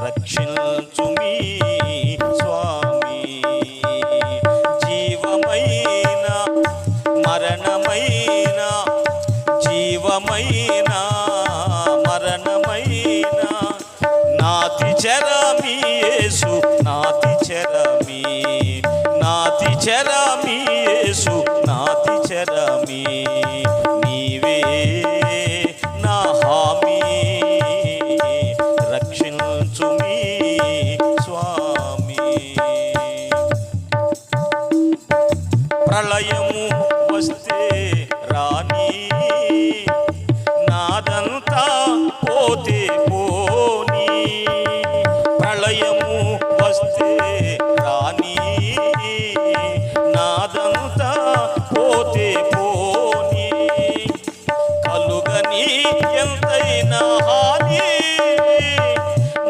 రక్షించుమీ స్వామి. జీవమైన మరణమైన, జీవమైన మరణమైన నాతి చెరమీ యేసు, నాతి చెరమీ, నాతి చెరమీ యేసు, నాతి చెరమీ. నీవే నా హామీ రక్షించుమీ స్వామి. ప్రళయము వస్తే రాని, నాదంతా పోతే పోని. ప్రళయము వస్తే రాని, నాదంతా పోతే పోని. కలుగని ఎంతైనా హాని,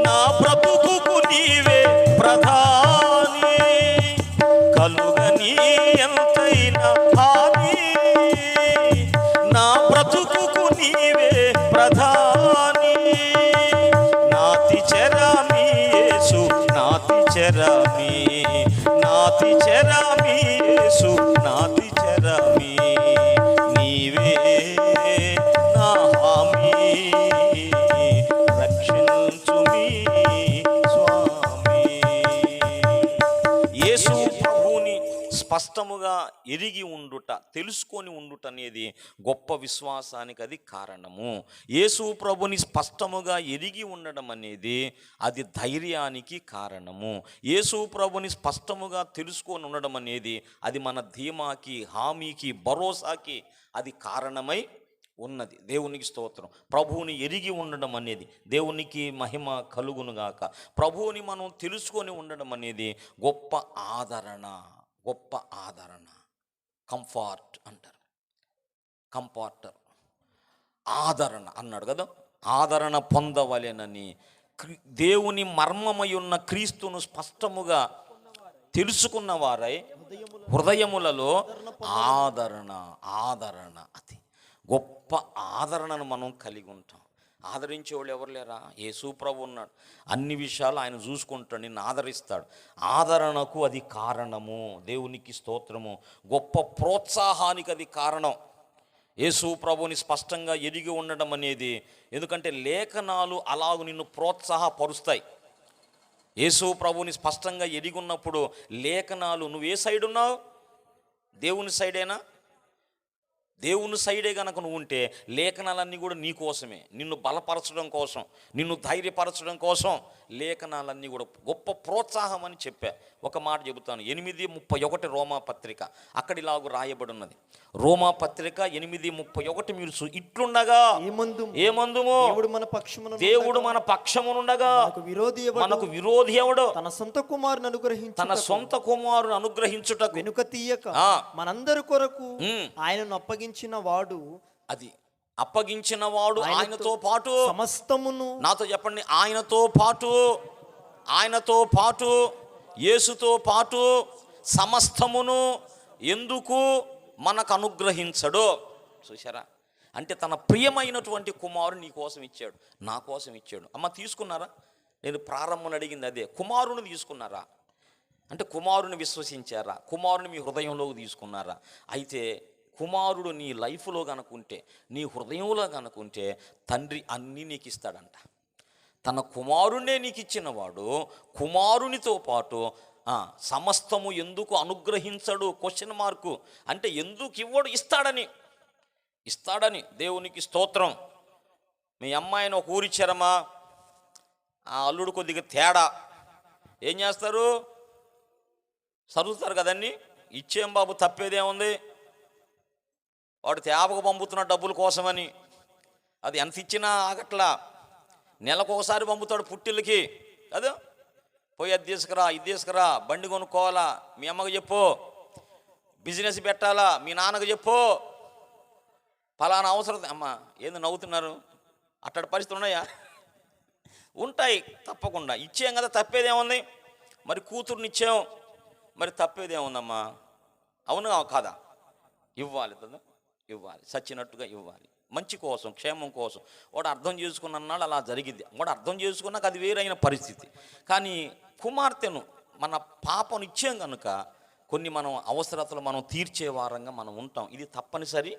నా బ్రతుకుకు నీవే ప్రధాని. కలుగని ఎంతైనా హాని, నా బ్రతుకుకు నీవే ప్రధాని. నాతి చెరమీ యేసు, నాతి చెరమీ, నాతి చెరమీ యేసు, నాతి చెరమీ. నీవే నా హామీ రక్షించుమీ స్వామి. యేసు ప్రభువుని స్పష్టముగా ఎరిగి ఉండుట, తెలుసుకొని ఉండుట అనేది గొప్ప విశ్వాసానికి అది కారణము. యేసు ప్రభుని స్పష్టముగా ఎరిగి ఉండడం అనేది అది ధైర్యానికి కారణము. యేసు ప్రభుని స్పష్టముగా తెలుసుకొని ఉండడం అనేది అది మన ధీమాకి, హామీకి, భరోసాకి అది కారణమై ఉన్నది. దేవునికి స్తోత్రం. ప్రభువుని ఎరిగి ఉండడం అనేది, దేవునికి మహిమ కలుగునుగాక. ప్రభువుని మనం తెలుసుకొని ఉండడం అనేది గొప్ప ఆదరణ, గొప్ప ఆదరణ. కంఫర్ట్ అంటారు, కంఫర్టర్. ఆదరణ అన్నాడు కదా. ఆదరణ పొందవలెనని దేవుని మర్మమై ఉన్న క్రీస్తును స్పష్టముగా తెలుసుకున్న వారై హృదయములలో ఆదరణ, ఆదరణ. అది గొప్ప ఆదరణను మనం కలిగి ఉంటాం. ఆదరించేవాళ్ళు ఎవరు లేరా? యేసు ప్రభు ఉన్నాడు. అన్ని విషయాలు ఆయన చూసుకుంటాడు, నిన్ను ఆదరిస్తాడు. ఆదరణకు అది కారణము. దేవునికి స్తోత్రము. గొప్ప ప్రోత్సాహానికి అది కారణం. యేసు ప్రభుని స్పష్టంగా ఎరిగి ఉండడం అనేది, ఎందుకంటే లేఖనాలు అలాగు నిన్ను ప్రోత్సాహపరుస్తాయి. యేసు ప్రభుని స్పష్టంగా ఎరిగి ఉన్నప్పుడు లేఖనాలు, నువ్వు ఏ సైడ్ ఉన్నావు? దేవుని సైడేనా? దేవుని సైడే గనక నువ్వు ఉంటే లేఖనాలన్నీ కూడా నీ కోసమే, నిన్ను బలపరచడం కోసం, నిన్ను ధైర్యపరచడం కోసం లేఖనాలన్నీ కూడా గొప్ప ప్రోత్సాహం అని చెప్పా. ఒక మాట చెబుతాను, 8:31 రోమా పత్రిక, అక్కడ ఇలాగ రాయబడి ఉన్నది. రోమా పత్రిక 8:31 మీరు ఇట్లుండగా ఏమందుము దేవుడు మన పక్షమునుండగా మనకు విరోధి ఎవడు? తన సొంత కుమారుని అనుగ్రహించుటకు వెనుక తీయక మనందరి కొరకు ఆయనను అప్పగించిన వాడు, అది అప్పగించిన వాడు ఆయనతో పాటు సమస్తమును, నాతో చెప్పండి, ఆయనతో పాటు యేసుతో పాటు సమస్తమును ఎందుకు మనకు అనుగ్రహించడు? చూశారా? అంటే తన ప్రియమైనటువంటి కుమారుడు నీ కోసం ఇచ్చాడు, నా కోసం ఇచ్చాడు. అమ్మ తీసుకున్నారా? నేను ప్రారంభం అడిగింది అదే, కుమారుని తీసుకున్నారా? అంటే కుమారుని విశ్వసించారా? కుమారుని మీ హృదయంలోకి తీసుకున్నారా? అయితే కుమారుడు నీ లైఫ్లో కనుకుంటే, నీ హృదయంలో కనుకుంటే తండ్రి అన్నీ నీకు ఇస్తాడంట. తన కుమారుణ్ణే నీకు ఇచ్చినవాడు కుమారునితో పాటు సమస్తము ఎందుకు అనుగ్రహించడు? Question mark. అంటే ఎందుకు ఇవ్వడు? ఇస్తాడని దేవునికి స్తోత్రం. మీ అమ్మాయిని ఒక ఊరిచ్చారమ్మా, ఆ అల్లుడు కొద్దిగా తేడా, ఏం చేస్తారు? చదువుతారు కదండి, ఇచ్చేం బాబు తప్పేదేముంది, వాడు తేపకు పంపుతున్న డబ్బుల కోసమని. అది ఎంత ఇచ్చినా ఆగట్లా, నెలకొకసారి పంపుతాడు పుట్టిళ్ళకి. అదే పోయి అది తీసుకురా, ఇది తీసుకురా, బండి కొనుక్కోవాలా, మీ అమ్మకు చెప్పు, బిజినెస్ పెట్టాలా, మీ నాన్నకు చెప్పు, ఫలానా అవసరం. అమ్మ ఏంది నవ్వుతున్నారు? అట్టడి పరిస్థితులు ఉన్నాయా? ఉంటాయి తప్పకుండా. ఇచ్చేం కదా, తప్పేదేముంది? మరి కూతుర్నిచ్చాం, మరి తప్పేదేముందమ్మా? అవును కాదా? ఇవ్వాలి కదా, ఇవ్వాలి, సచ్చినట్టుగా ఇవ్వాలి, మంచి కోసం, క్షేమం కోసం. వాడు అర్థం చేసుకున్నాడు, అలా జరిగింది. వాడు అర్థం చేసుకున్నాక అది వేరైన పరిస్థితి. కానీ కుమార్తెను, మన పాపను ఇచ్చాం కనుక కొన్ని మనం అవసరతలు మనం తీర్చే వారంగా మనం ఉంటాం. ఇది తప్పనిసరి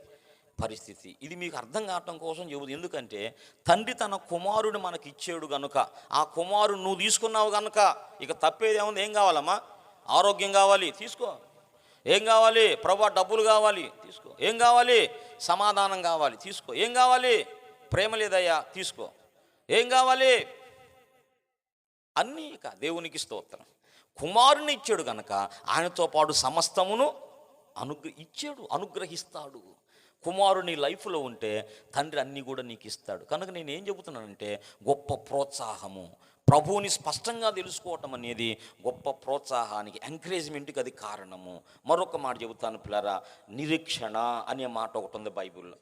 పరిస్థితి. ఇది మీకు అర్థం కావటం కోసం చెబుతుంది. ఎందుకంటే తండ్రి తన కుమారుడు మనకి ఇచ్చాడు కనుక, ఆ కుమారుడు నువ్వు తీసుకున్నావు కనుక ఇక తప్పేదేముంది? ఏం కావాలమ్మా? ఆరోగ్యం కావాలి, తీసుకో. ఏం కావాలి? ప్రభా డబ్బులు కావాలి, తీసుకో. ఏం కావాలి? సమాధానం కావాలి, తీసుకో. ఏం కావాలి? ప్రేమ లేదయ్యా, తీసుకో. ఏం కావాలి? అన్నీ ఇక దేవునికి స్తోత్రం. కుమారుని ఇచ్చాడు కనుక ఆయనతో పాటు సమస్తమును అనుగ్రహిస్తాడు. కుమారుని లైఫ్లో ఉంటే తండ్రి అన్నీ కూడా నీకు ఇస్తాడు. కనుక నేను ఏం చెబుతున్నానంటే గొప్ప ప్రోత్సాహము, ప్రభువుని స్పష్టంగా తెలుసుకోవటం అనేది గొప్ప ప్రోత్సాహానికి, ఎంకరేజ్మెంట్కి అది కారణము. మరొక మాట చెబుతాను పిల్లరా, నిరీక్షణ అనే మాట ఒకటి ఉంది బైబిల్లో.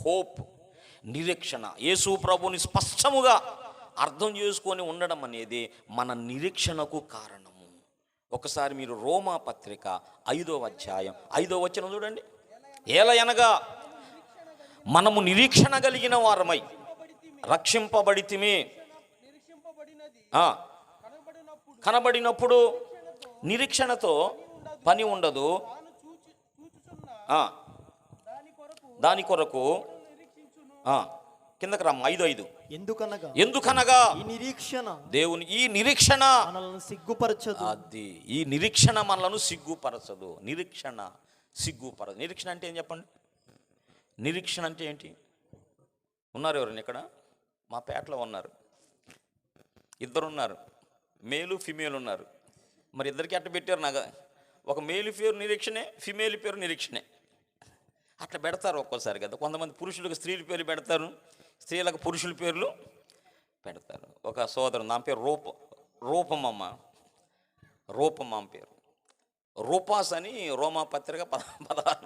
హోప్, నిరీక్షణ. యేసు ప్రభువుని స్పష్టముగా అర్థం చేసుకొని ఉండడం అనేది మన నిరీక్షణకు కారణము. ఒకసారి మీరు రోమా పత్రిక 5వ అధ్యాయం 5వ వచనం చూడండి. ఏలయనగా మనము నిరీక్షణ కలిగిన వారమై రక్షింపబడితిమి. కనబడినప్పుడు నిరీక్షణతో పని ఉండదు, దాని కొరకు కిందకి రమ్మ 5:5. ఎందుకనగా దేవుని ఈ నిరీక్షణ మనలను సిగ్గుపరచదు. అది ఈ నిరీక్షణ మనలను సిగ్గుపరచదు. నిరీక్షణ అంటే ఏం చెప్పండి? నిరీక్షణ అంటే ఏంటి? ఉన్నారు ఎవరైనా ఇక్కడ? మా పేటలో ఉన్నారు, ఇద్దరున్నారు, మేలు ఫిమేల్ ఉన్నారు. మరి ఇద్దరికి అట్ట పెట్టారు. నాకు ఒక మేలు పేరు నిరీక్షణే, ఫిమేల్ పేరు నిరీక్షణే. అట్లా పెడతారు ఒక్కోసారి కదా. కొంతమంది పురుషులకు స్త్రీల పేర్లు పెడతారు, స్త్రీలకు పురుషుల పేర్లు పెడతారు. ఒక సోదరు, నా పేరు రూపమ్మ పేరు రూపాస్ అని రోమా పత్రిక 16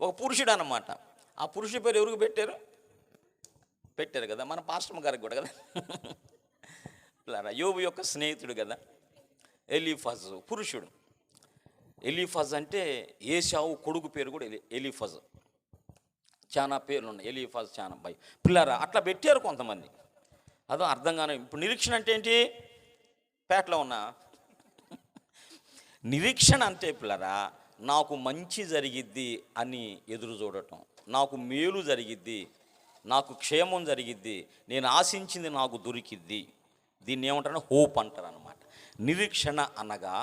ఒక పురుషుడు అన్నమాట. ఆ పురుషుడి పేరు ఎవరికి పెట్టారు కదా, మన పాస్టర్ గారికి కూడా కదా. యోబు యొక్క స్నేహితుడు కదా ఎలీఫజ్, పురుషుడు. ఎలీఫజ్ అంటే ఏశావు కొడుకు పేరు కూడా ఎలీఫజ్. చాలా పేర్లు ఉన్నాయి, ఎలీఫజ్ చాలా అబ్బాయి పిల్లరా. అట్లా పెట్టారు కొంతమంది, అదో అర్థం కాని. ఇప్పుడు నిరీక్షణ అంటే ఏంటి? పేటలో ఉన్న నిరీక్షణ అంటే పిల్లరా, నాకు మంచి జరిగిద్ది అని ఎదురు చూడటం, నాకు మేలు జరిగిద్ది, నాకు క్షేమం జరిగిద్ది, నేను ఆశించింది నాకు దొరికిద్ది. దీన్ని ఏమంటారు? హోప్ అంటారు అనమాట. నిరీక్షణ అనగా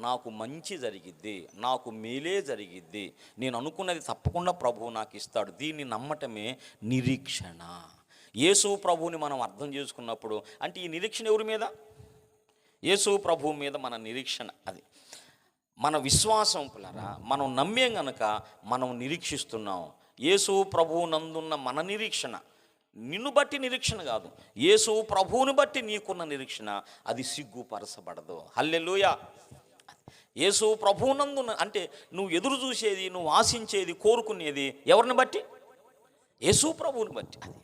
నాకు మంచి జరిగిద్ది, నాకు మేలే జరిగిద్ది, నేను అనుకున్నది తప్పకుండా ప్రభువు నాకు ఇస్తాడు, దీన్ని నమ్మటమే నిరీక్షణ. యేసు ప్రభువుని మనం అర్థం చేసుకున్నప్పుడు అంటే ఈ నిరీక్షణ ఎవరి మీద? యేసు ప్రభువు మీద మన నిరీక్షణ. అది మన విశ్వాసం పిల్లరా. మనం నమ్మేం గనక మనం నిరీక్షిస్తున్నాం. యేసు ప్రభువు నందున్న మన నిరీక్షణ నిన్ను బట్టి నిరీక్షణ కాదు, యేసు ప్రభువుని బట్టి నీకున్న నిరీక్షణ, అది సిగ్గుపరచబడదు. హల్లెలూయా. యేసు ప్రభువునందున్న అంటే నువ్వు ఎదురు చూసేది, నువ్వు ఆశించేది, కోరుకునేది ఎవరిని బట్టి? యేసు ప్రభువుని బట్టి. అది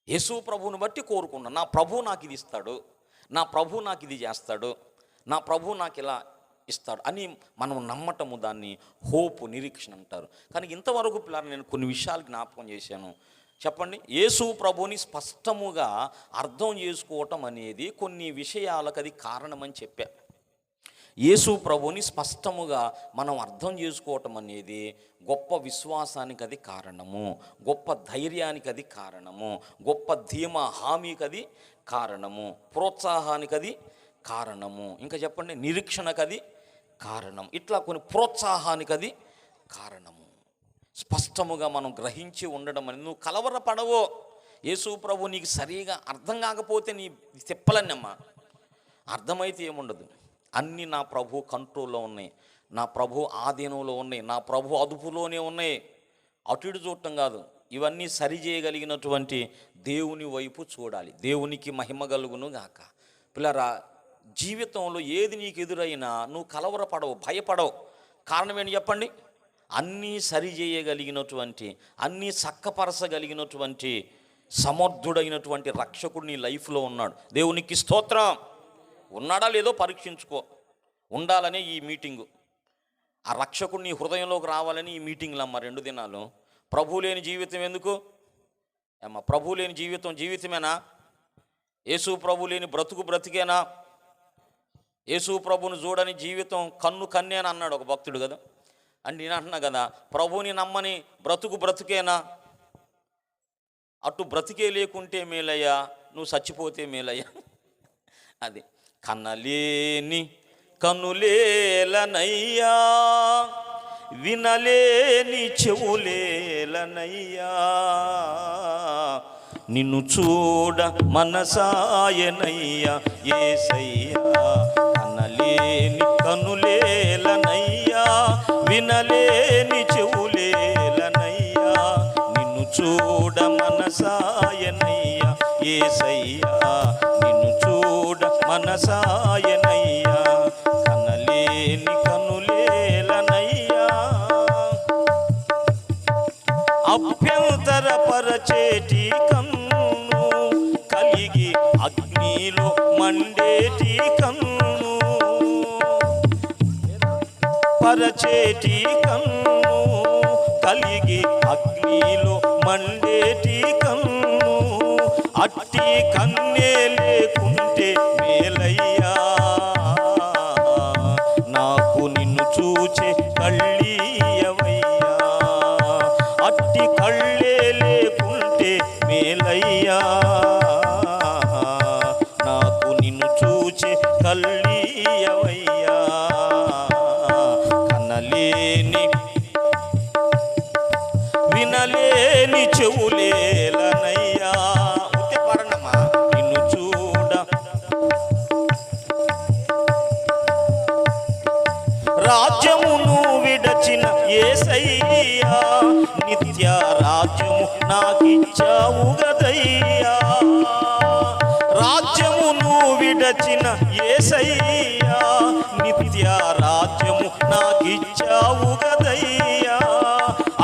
యేసు ప్రభువుని బట్టి కోరుకున్నా, నా ప్రభువు నాకు ఇది ఇస్తాడు, నా ప్రభువు నాకు ఇది చేస్తాడు, నా ప్రభువు నాకు ఇలా ఇస్తాడు అని మనం నమ్మటము, దాన్ని హోపు, నిరీక్షణ అంటారు. కానీ ఇంతవరకు పిల్లలు నేను కొన్ని విషయాలు జ్ఞాపకం చేశాను. చెప్పండి, యేసు ప్రభువుని స్పష్టముగా అర్థం చేసుకోవటం అనేది కొన్ని విషయాలకు అది కారణమని చెప్పా. యేసు ప్రభువుని స్పష్టముగా మనం అర్థం చేసుకోవటం అనేది గొప్ప విశ్వాసానికి అది కారణము, గొప్ప ధైర్యానికి అది కారణము, గొప్ప ధీమా హామీకి అది కారణము, ప్రోత్సాహానికి అది కారణము, ఇంకా చెప్పండి నిరీక్షణకు అది కారణం. ఇట్లా కొన్ని ప్రోత్సాహానికి అది కారణము. స్పష్టముగా మనం గ్రహించి ఉండడం అని. నువ్వు కలవరపడవో, యేసు ప్రభు నీకు సరిగా అర్థం కాకపోతే నీ తిప్పలన్నమ్మా, అర్థమైతే ఏముండదు. అన్నీ నా ప్రభు కంట్రోల్లో ఉన్నాయి, నా ప్రభు ఆధీనంలో ఉన్నాయి, నా ప్రభు అదుపులోనే ఉన్నాయి. అటు ఇటు చూడటం కాదు, ఇవన్నీ సరిచేయగలిగినటువంటి దేవుని వైపు చూడాలి. దేవునికి మహిమ కలుగును గాక. పిల్లరా, జీవితంలో ఏది నీకు ఎదురైనా నువ్వు కలవరపడవు, భయపడవు. కారణం ఏంటి చెప్పండి? అన్నీ సరిచేయగలిగినటువంటి, అన్నీ చక్కపరచగలిగినటువంటి సమర్థుడైనటువంటి రక్షకుడు నీ లైఫ్లో ఉన్నాడు. దేవునికి స్తోత్రం. ఉన్నాడా లేదో పరీక్షించుకో. ఉండాలనే ఈ మీటింగు, ఆ రక్షకుడు నీ హృదయంలోకి రావాలని ఈ మీటింగ్లు అమ్మ 2 దినాలు. ప్రభు లేని జీవితం ఎందుకు అమ్మ? ప్రభు లేని జీవితం జీవితమేనా? యేసు ప్రభు లేని బ్రతుకు బ్రతికేనా? యేసు ప్రభుని చూడని జీవితం కన్నేనా అన్నాడు ఒక భక్తుడు కదా. అంటే నేను అంటున్నా కదా, ప్రభుని నమ్మని బ్రతుకు బ్రతుకేనా? అటు బ్రతికే లేకుంటే మేలయ్యా, నువ్వు చచ్చిపోతే మేలయ్యా. అది కన్నలేని కన్నులేలనయ్యా, వినలేని చెవులేలనయ్యా, నిన్ను చూడ మనసాయనయ్యా యేసయ్యా. కన్నలేని కన్నులేలనయ్యా, వినలేని చెవులేలనయ్యా, నిన్ను చూడ మనసాయనయ్యా యేసయ్యా, నిన్ను చూడ మనసాయనయ్యా. కనలేని కనులేలనయ్యా, అభ్యంతరపరచేటి కన్ను కలిగి అగ్నిలో మండేటి కన్ను, పరచేటి కన్ను కలిగి అగ్నిలో మండేటి కన్ను, అట్టి కన్నే లేకుంటే మేలయ్యా, నాకు నిన్ను చూచే కళ్ళీయవయ్యా, అట్టి కళ్ళే లేకుంటే మేలయ్యా, నాకు నిన్ను చూచే కళ్ళీయవయ్యా. కనలేని వినలేని చెవులేలనయ్యా, నిన్ను చూడ రాజ్యమును విడచిన యేసయ్యా, నిత్య రాజ్యము నాకిచ్చావు గదయ్యా. రాజ్యమును విడచిన యేసయ్యా, నిత్య రాజ్యము నాకిచ్చావు గదయ్యా.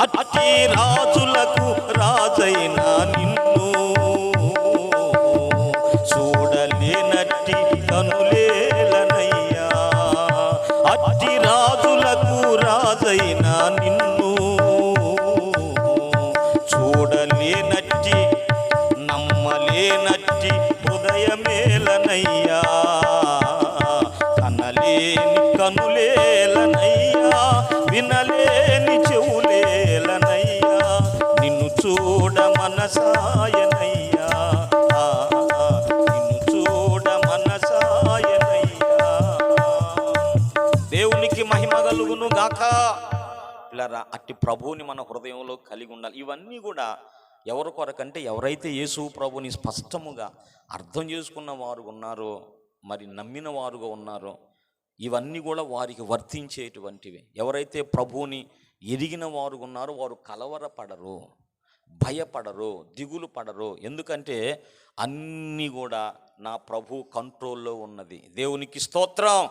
అట్టి రాజులకు రాజైన నిన్ను చూడలేనట్టి కనులేలనయ్యా, అట్టి రాజులకు రాజైన నిన్ను చూడలేనట్టి నమ్మలేనట్టి హృదయమేలనయ్యా. కనలేని కనులేలనయ్యా, వినలేని చెవులేలనయ్యా, నిన్ను చూడ మనసాయనయ్యా, నిన్ను చూడ మనసాయనయ్యా. పిల్లరా అట్టి ప్రభువుని మన హృదయంలో కలిగి ఉండాలి. ఇవన్నీ కూడా ఎవరి కొరకంటే ఎవరైతే యేసు ప్రభుని స్పష్టముగా అర్థం చేసుకున్న వారు ఉన్నారో, మరి నమ్మిన వారుగా ఉన్నారో, ఇవన్నీ కూడా వారికి వర్తించేటువంటివి. ఎవరైతే ప్రభువుని ఎరిగిన వారు ఉన్నారో వారు కలవరపడరు, భయపడరు, దిగులు పడరు. ఎందుకంటే అన్నీ కూడా నా ప్రభు కంట్రోల్లో ఉన్నది. దేవునికి స్తోత్రం.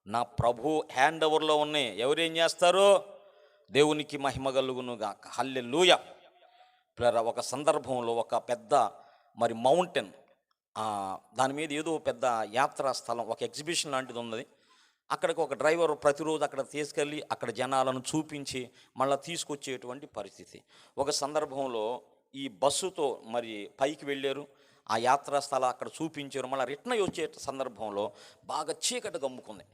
నా ప్రభు హ్యాండ్ ఓవర్లో ఉన్నాయి. ఎవరేం చేస్తారు? దేవునికి మహిమ కలుగునుగాక. హల్లెలూయా. ఒక సందర్భంలో ఒక పెద్ద మరి మౌంటైన్, దాని మీద ఏదో పెద్ద యాత్రా స్థలం, ఒక ఎగ్జిబిషన్ లాంటిది ఉన్నది. అక్కడికి ఒక డ్రైవర్ ప్రతిరోజు అక్కడ తీసుకెళ్ళి అక్కడ జనాలను చూపించి మళ్ళీ తీసుకొచ్చేటువంటి పరిస్థితి. ఒక సందర్భంలో ఈ బస్సుతో మరి పైకి వెళ్ళారు, ఆ యాత్రా స్థలం అక్కడ చూపించారు. మళ్ళీ రిటర్న్ వచ్చే సందర్భంలో బాగా చీకటి గమ్ముకుంది.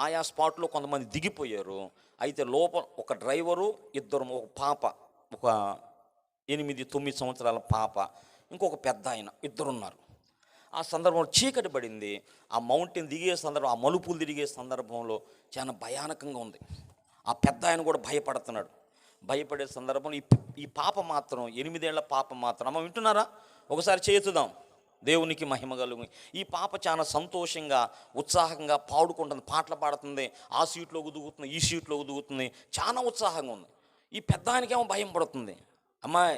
ఆయా స్పాట్లో కొంతమంది దిగిపోయారు. అయితే లోపల ఒక డ్రైవరు, ఇద్దరు, ఒక పాప, ఒక 8-9 సంవత్సరాల పాప, ఇంకొక పెద్ద ఆయన, ఇద్దరున్నారు. ఆ సందర్భంలో చీకటి పడింది. ఆ మౌంటైన్ దిగే సందర్భం, ఆ మలుపులు తిరిగే సందర్భంలో చాలా భయానకంగా ఉంది. ఆ పెద్ద ఆయన కూడా భయపడుతున్నాడు. భయపడే సందర్భంలో ఈ పాప మాత్రం, 8 ఏళ్ల పాప మాత్రం, అమ్మ వింటున్నారా? ఒకసారి చేతుదాం. దేవునికి మహిమ కలుగు. ఈ పాప చాలా సంతోషంగా ఉత్సాహంగా పాడుకుంటుంది, పాటలు పాడుతుంది. ఆ సీట్లోకి దిగుతుంది, ఈ సీట్లోకి దిగుతుంది, చాలా ఉత్సాహంగా ఉంది. ఈ పెద్ద ఆయనకేమో భయం పడుతుంది. అమ్మాయి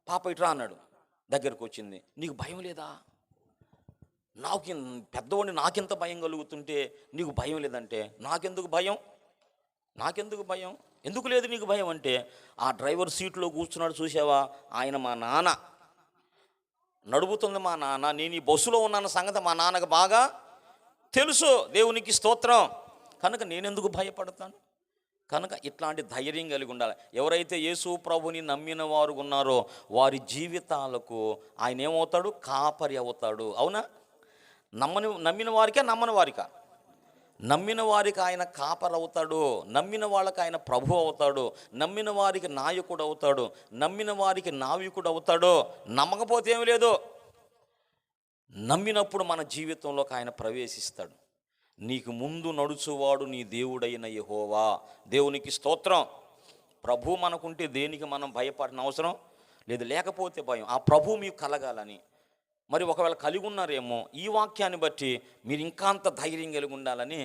పాప ఇట్రా అన్నాడు. దగ్గరకు వచ్చింది. నీకు భయం లేదా? నాకు పెద్దవాడిని నాకెంత భయం కలుగుతుంటే నీకు భయం లేదంటే, నాకెందుకు భయం? ఎందుకు లేదు నీకు భయం అంటే, ఆ డ్రైవర్ సీట్లో కూర్చున్నాడు చూసావా, ఆయన మా నాన్న, నడుపుతుంది మా నాన్న. నేను ఈ బస్సులో ఉన్నాన్న సంగతి మా నాన్నకు బాగా తెలుసు. దేవునికి స్తోత్రం. కనుక నేనెందుకు భయపడతాను? కనుక ఇట్లాంటి ధైర్యం కలిగి ఉండాలి. ఎవరైతే యేసు ప్రభుని నమ్మిన వారు ఉన్నారో వారి జీవితాలకు ఆయన ఏమవుతాడు? కాపరి అవుతాడు. అవునా? నమ్మిన వారికే, నమ్మని వారికా? నమ్మిన వారికి ఆయన కాపరి అవుతాడు. నమ్మిన వాళ్ళకి ఆయన ప్రభు అవుతాడు. నమ్మిన వారికి నాయకుడు అవుతాడు. నమ్మిన వారికి నావికుడు అవుతాడు. నమ్మకపోతే ఏమి లేదు, నమ్మినప్పుడు మన జీవితంలోకి ఆయన ప్రవేశిస్తాడు. నీకు ముందు నడుచువాడు నీ దేవుడైన యెహోవా. దేవునికి స్తోత్రం. ప్రభు మనకుంటే దేనికి మనం భయపడిన అవసరం లేదు. లేకపోతే భయం. ఆ ప్రభు మీకు కలగాలని, మరి ఒకవేళ కలిగి ఉన్నారేమో, ఈ వాక్యాన్ని బట్టి మీరు ఇంకా అంత ధైర్యం కలిగి ఉండాలని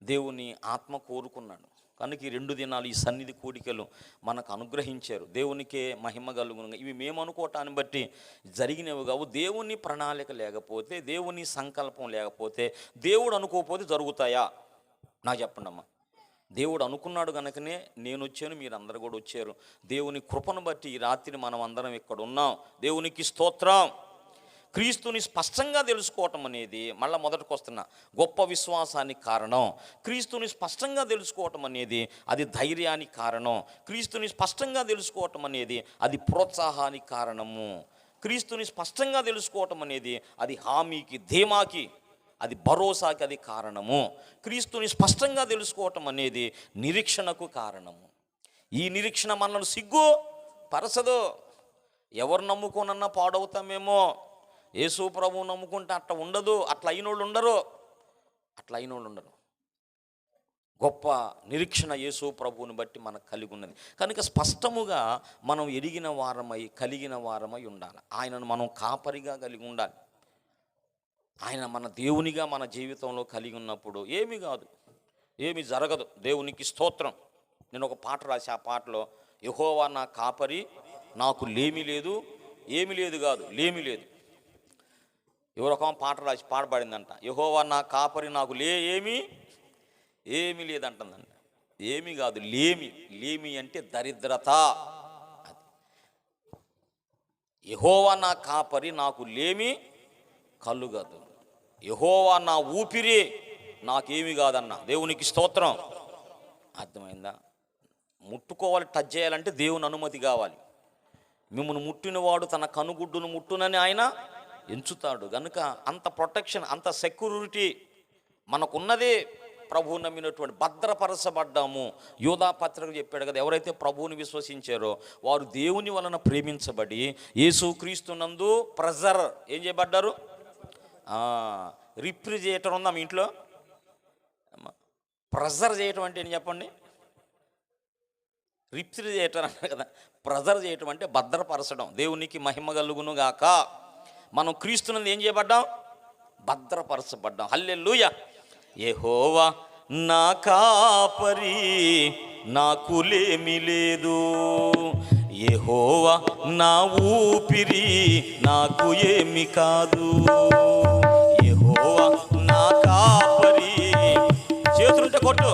దేవుని ఆత్మ కోరుకున్నాడు. కనుక ఈ 2 దినాలు ఈ సన్నిధి కూడికలు మనకు అనుగ్రహించారు. దేవునికే మహిమ కలుగును. ఇవి మేము అనుకోవటాన్ని బట్టి జరిగినవి కావు. దేవుని ప్రణాళిక లేకపోతే, దేవుని సంకల్పం లేకపోతే, దేవుడు అనుకోకపోతే జరుగుతాయా? నాకు చెప్పండి అమ్మా. దేవుడు అనుకున్నాడు కనుకనే నేను వచ్చాను, మీరు అందరు కూడా వచ్చారు. దేవుని కృపను బట్టి ఈ రాత్రి మనం అందరం ఇక్కడ ఉన్నాం. దేవునికి స్తోత్రం. క్రీస్తుని స్పష్టంగా తెలుసుకోవటం అనేది, మళ్ళీ మొదటికి వస్తున్నా, గొప్ప విశ్వాసానికి కారణం. క్రీస్తుని స్పష్టంగా తెలుసుకోవటం అనేది అది ధైర్యానికి కారణం. క్రీస్తుని స్పష్టంగా తెలుసుకోవటం అనేది అది ప్రోత్సాహానికి కారణము. క్రీస్తుని స్పష్టంగా తెలుసుకోవటం అనేది అది హామీకి, ధీమాకి, అది భరోసాకి అది కారణము. క్రీస్తుని స్పష్టంగా తెలుసుకోవటం అనేది నిరీక్షణకు కారణము. ఈ నిరీక్షణ మనల్ని సిగ్గు పరచదు. ఎవరు నమ్ముకోనన్నా పాడవుతామేమో, యేసు ప్రభువు నమ్ముకుంటే అట్లా ఉండదు. అట్లా అయినోళ్ళు ఉండరు. గొప్ప నిరీక్షణ యేసు ప్రభువుని బట్టి మనకు కలిగి ఉన్నది. కనుక స్పష్టముగా మనం ఎరిగిన వారమై, కలిగిన వారమై ఉండాలి. ఆయనను మనం కాపరిగా కలిగి ఉండాలి. ఆయన మన దేవునిగా మన జీవితంలో కలిగి ఉన్నప్పుడు ఏమీ కాదు, ఏమీ జరగదు. దేవునికి స్తోత్రం. నేను ఒక పాట రాసి, ఆ పాటలో యెహోవా నా కాపరి, నాకు లేమి లేదు, ఏమి లేదు కాదు, లేమి లేదు. ఎవరొక పాట రాసి పాడబడిందంట, యెహోవా నా కాపరి, నాకు ఏమీ లేదంటుందంట. ఏమీ కాదు, లేమి అంటే దరిద్రత. యెహోవా నా కాపరి, నాకు లేమి కలుగదు. యెహోవా నా ఊపిరి, నాకేమీ కాదన్న. దేవునికి స్తోత్రం. అర్థమైందా? ముట్టుకోవాలి, టచ్ చేయాలంటే దేవుని అనుమతి కావాలి. మిమ్మల్ని ముట్టినవాడు తన కనుగుడ్డును ముట్టునని ఆయన ఎంచుతాడు. కనుక అంత ప్రొటెక్షన్, అంత సెక్యూరిటీ మనకున్నదే. ప్రభువు నమ్మినటువంటి భద్రపరచబడ్డాము. యోధా పత్రిక చెప్పాడు కదా, ఎవరైతే ప్రభువుని విశ్వసించారో వారు దేవుని వలన ప్రేమించబడి యేసుక్రీస్తునందు ప్రెజర్ ఏం చేయబడ్డారు? రిఫ్రిజిరేటర్ ఉందా మీ ఇంట్లో? ప్రెజర్ చేయటం అంటే ఏంటి చెప్పండి? రిప్సిల్ చేయటం అన్నారు కదా. ప్రెజర్ చేయటం అంటే భద్రపరచడం. దేవునికి మహిమ కలుగును గాక. మనం క్రీస్తునందు ఏం చేయబడ్డాం? భద్రపరచబడ్డాం. హల్లెలూయా. యెహోవా నా కాపరి, నాకు లేమి లేదు. యెహోవా నా ఊపిరి, నాకు ఏమి కాదు. యెహోవా నా కాపరి, చేతులుంటే కొట్టు.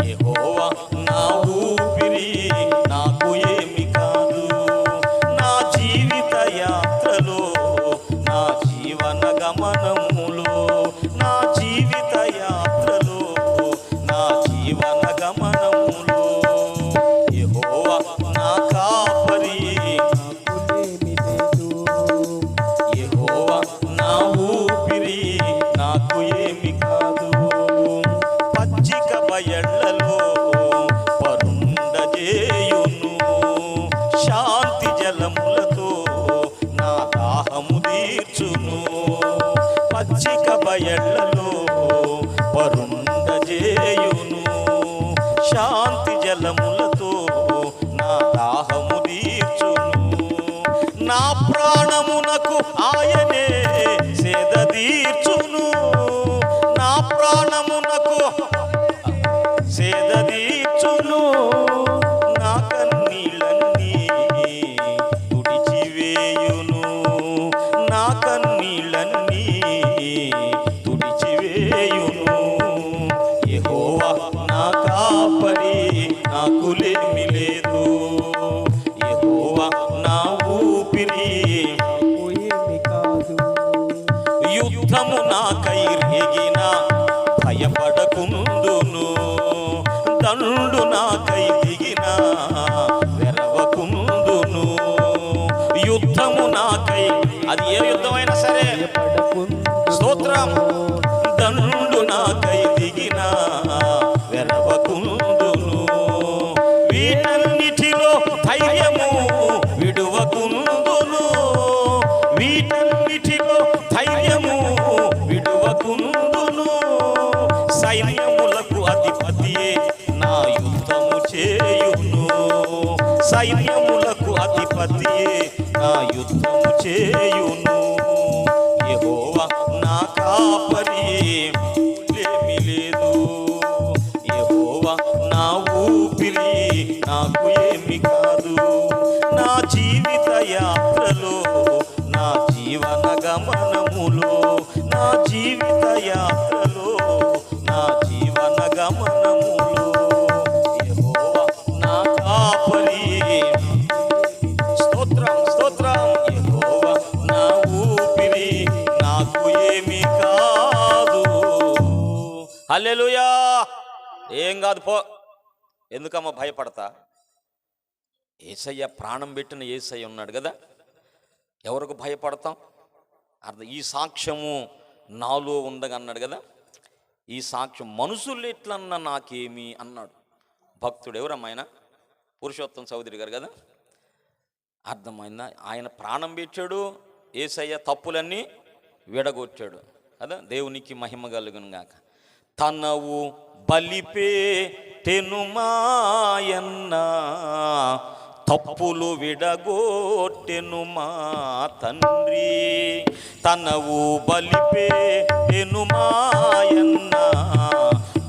యెహోవా నా ఊపిరి, నాకు ఏమి కాదు. నా జీవిత యాత్రలో, నా జీవన గమనములో, నా జీవిత యాత్రలో, నా జీవన గమనములో యెహోవా నా కాపరి, యెహోవా నా ఊపిరి, నాకు ఏమి కాదు. పచ్చిక బయళ్ళలో పరుండజేయును, శాంతి జలములతో నా దాహము తీర్చును. పచ్చిక బయళ్ళలో పరుండజేయును, శాంతి జలములతో నా దాహము తీర్చును. నా ప్రాణమునకు ఆయనే సేద తీర్చును, నా ప్రాణమునకు సేద తీర్చును. నా కన్నీళ్ళన్నీ తుడిచివేయును, నా కన్నీళ్ళన్నీ తుడిచివేయును. యెహోవా నా కాపరి, నాకు లేమి లేదు. యెహోవా నా ఊపిరి, యుద్ధము నాకై రేగిన భయపడకుందును. దండు నాకై దిగిన వెరవకుందును. యుద్ధము నాకై, అది ఏ యుద్ధమైనా సరే, స్తోత్రం. దండు నాకై దిగిన వెరవకుందును. వీటన్నిటిలో ధైర్యము విడువకుందును, వీటన్నిటిలో ధైర్యము విడువకుందును. సైన్యములకు అధిపతియే నా యుద్ధము చేయును, సైన్యములకు అధిపతియే నా యుద్ధము చేయును. యెహోవా నా కాపరి, లేమి లేదు. యెహోవా నా ఊపిరి, నాకు ఏమి కాదు. నా జీవిత యాత్రలో, నా జీవన గమనములో, నా జీవిత యాత్రలో, నా జీవన గమనములో యెహోవా నా కాపరి. స్తోత్రం, స్తోత్రం. యెహోవా నా ఊపిరి, నాకు ఏమి కాదు. హల్లెలూయా. ఏం కాదు పో. ఎందుకమ్మా భయపడతా? యేసయ్య ప్రాణం పెట్టిన యేసయ్య ఉన్నాడు కదా. ఎవరికి భయపడతాం? అర్థం. ఈ సాక్ష్యము నాలో ఉండగా అన్నాడు కదా. ఈ సాక్ష్యం మనుషులు ఎట్లన్నా నాకేమి అన్నాడు భక్తుడు. ఎవరమ్మా ఆయన? పురుషోత్తం చౌదరి గారు కదా. అర్థమైందా? ఆయన ప్రాణం పెట్టాడు, యేసయ్య తప్పులన్నీ విడగొట్టాడు కదా. దేవునికి మహిమ కలుగును గాక. తనవు బలిపేటెను మాయన్న, తప్పులు విడగొట్టెను మా తండ్రి. తనవు బలిపేటెను మాయన్న,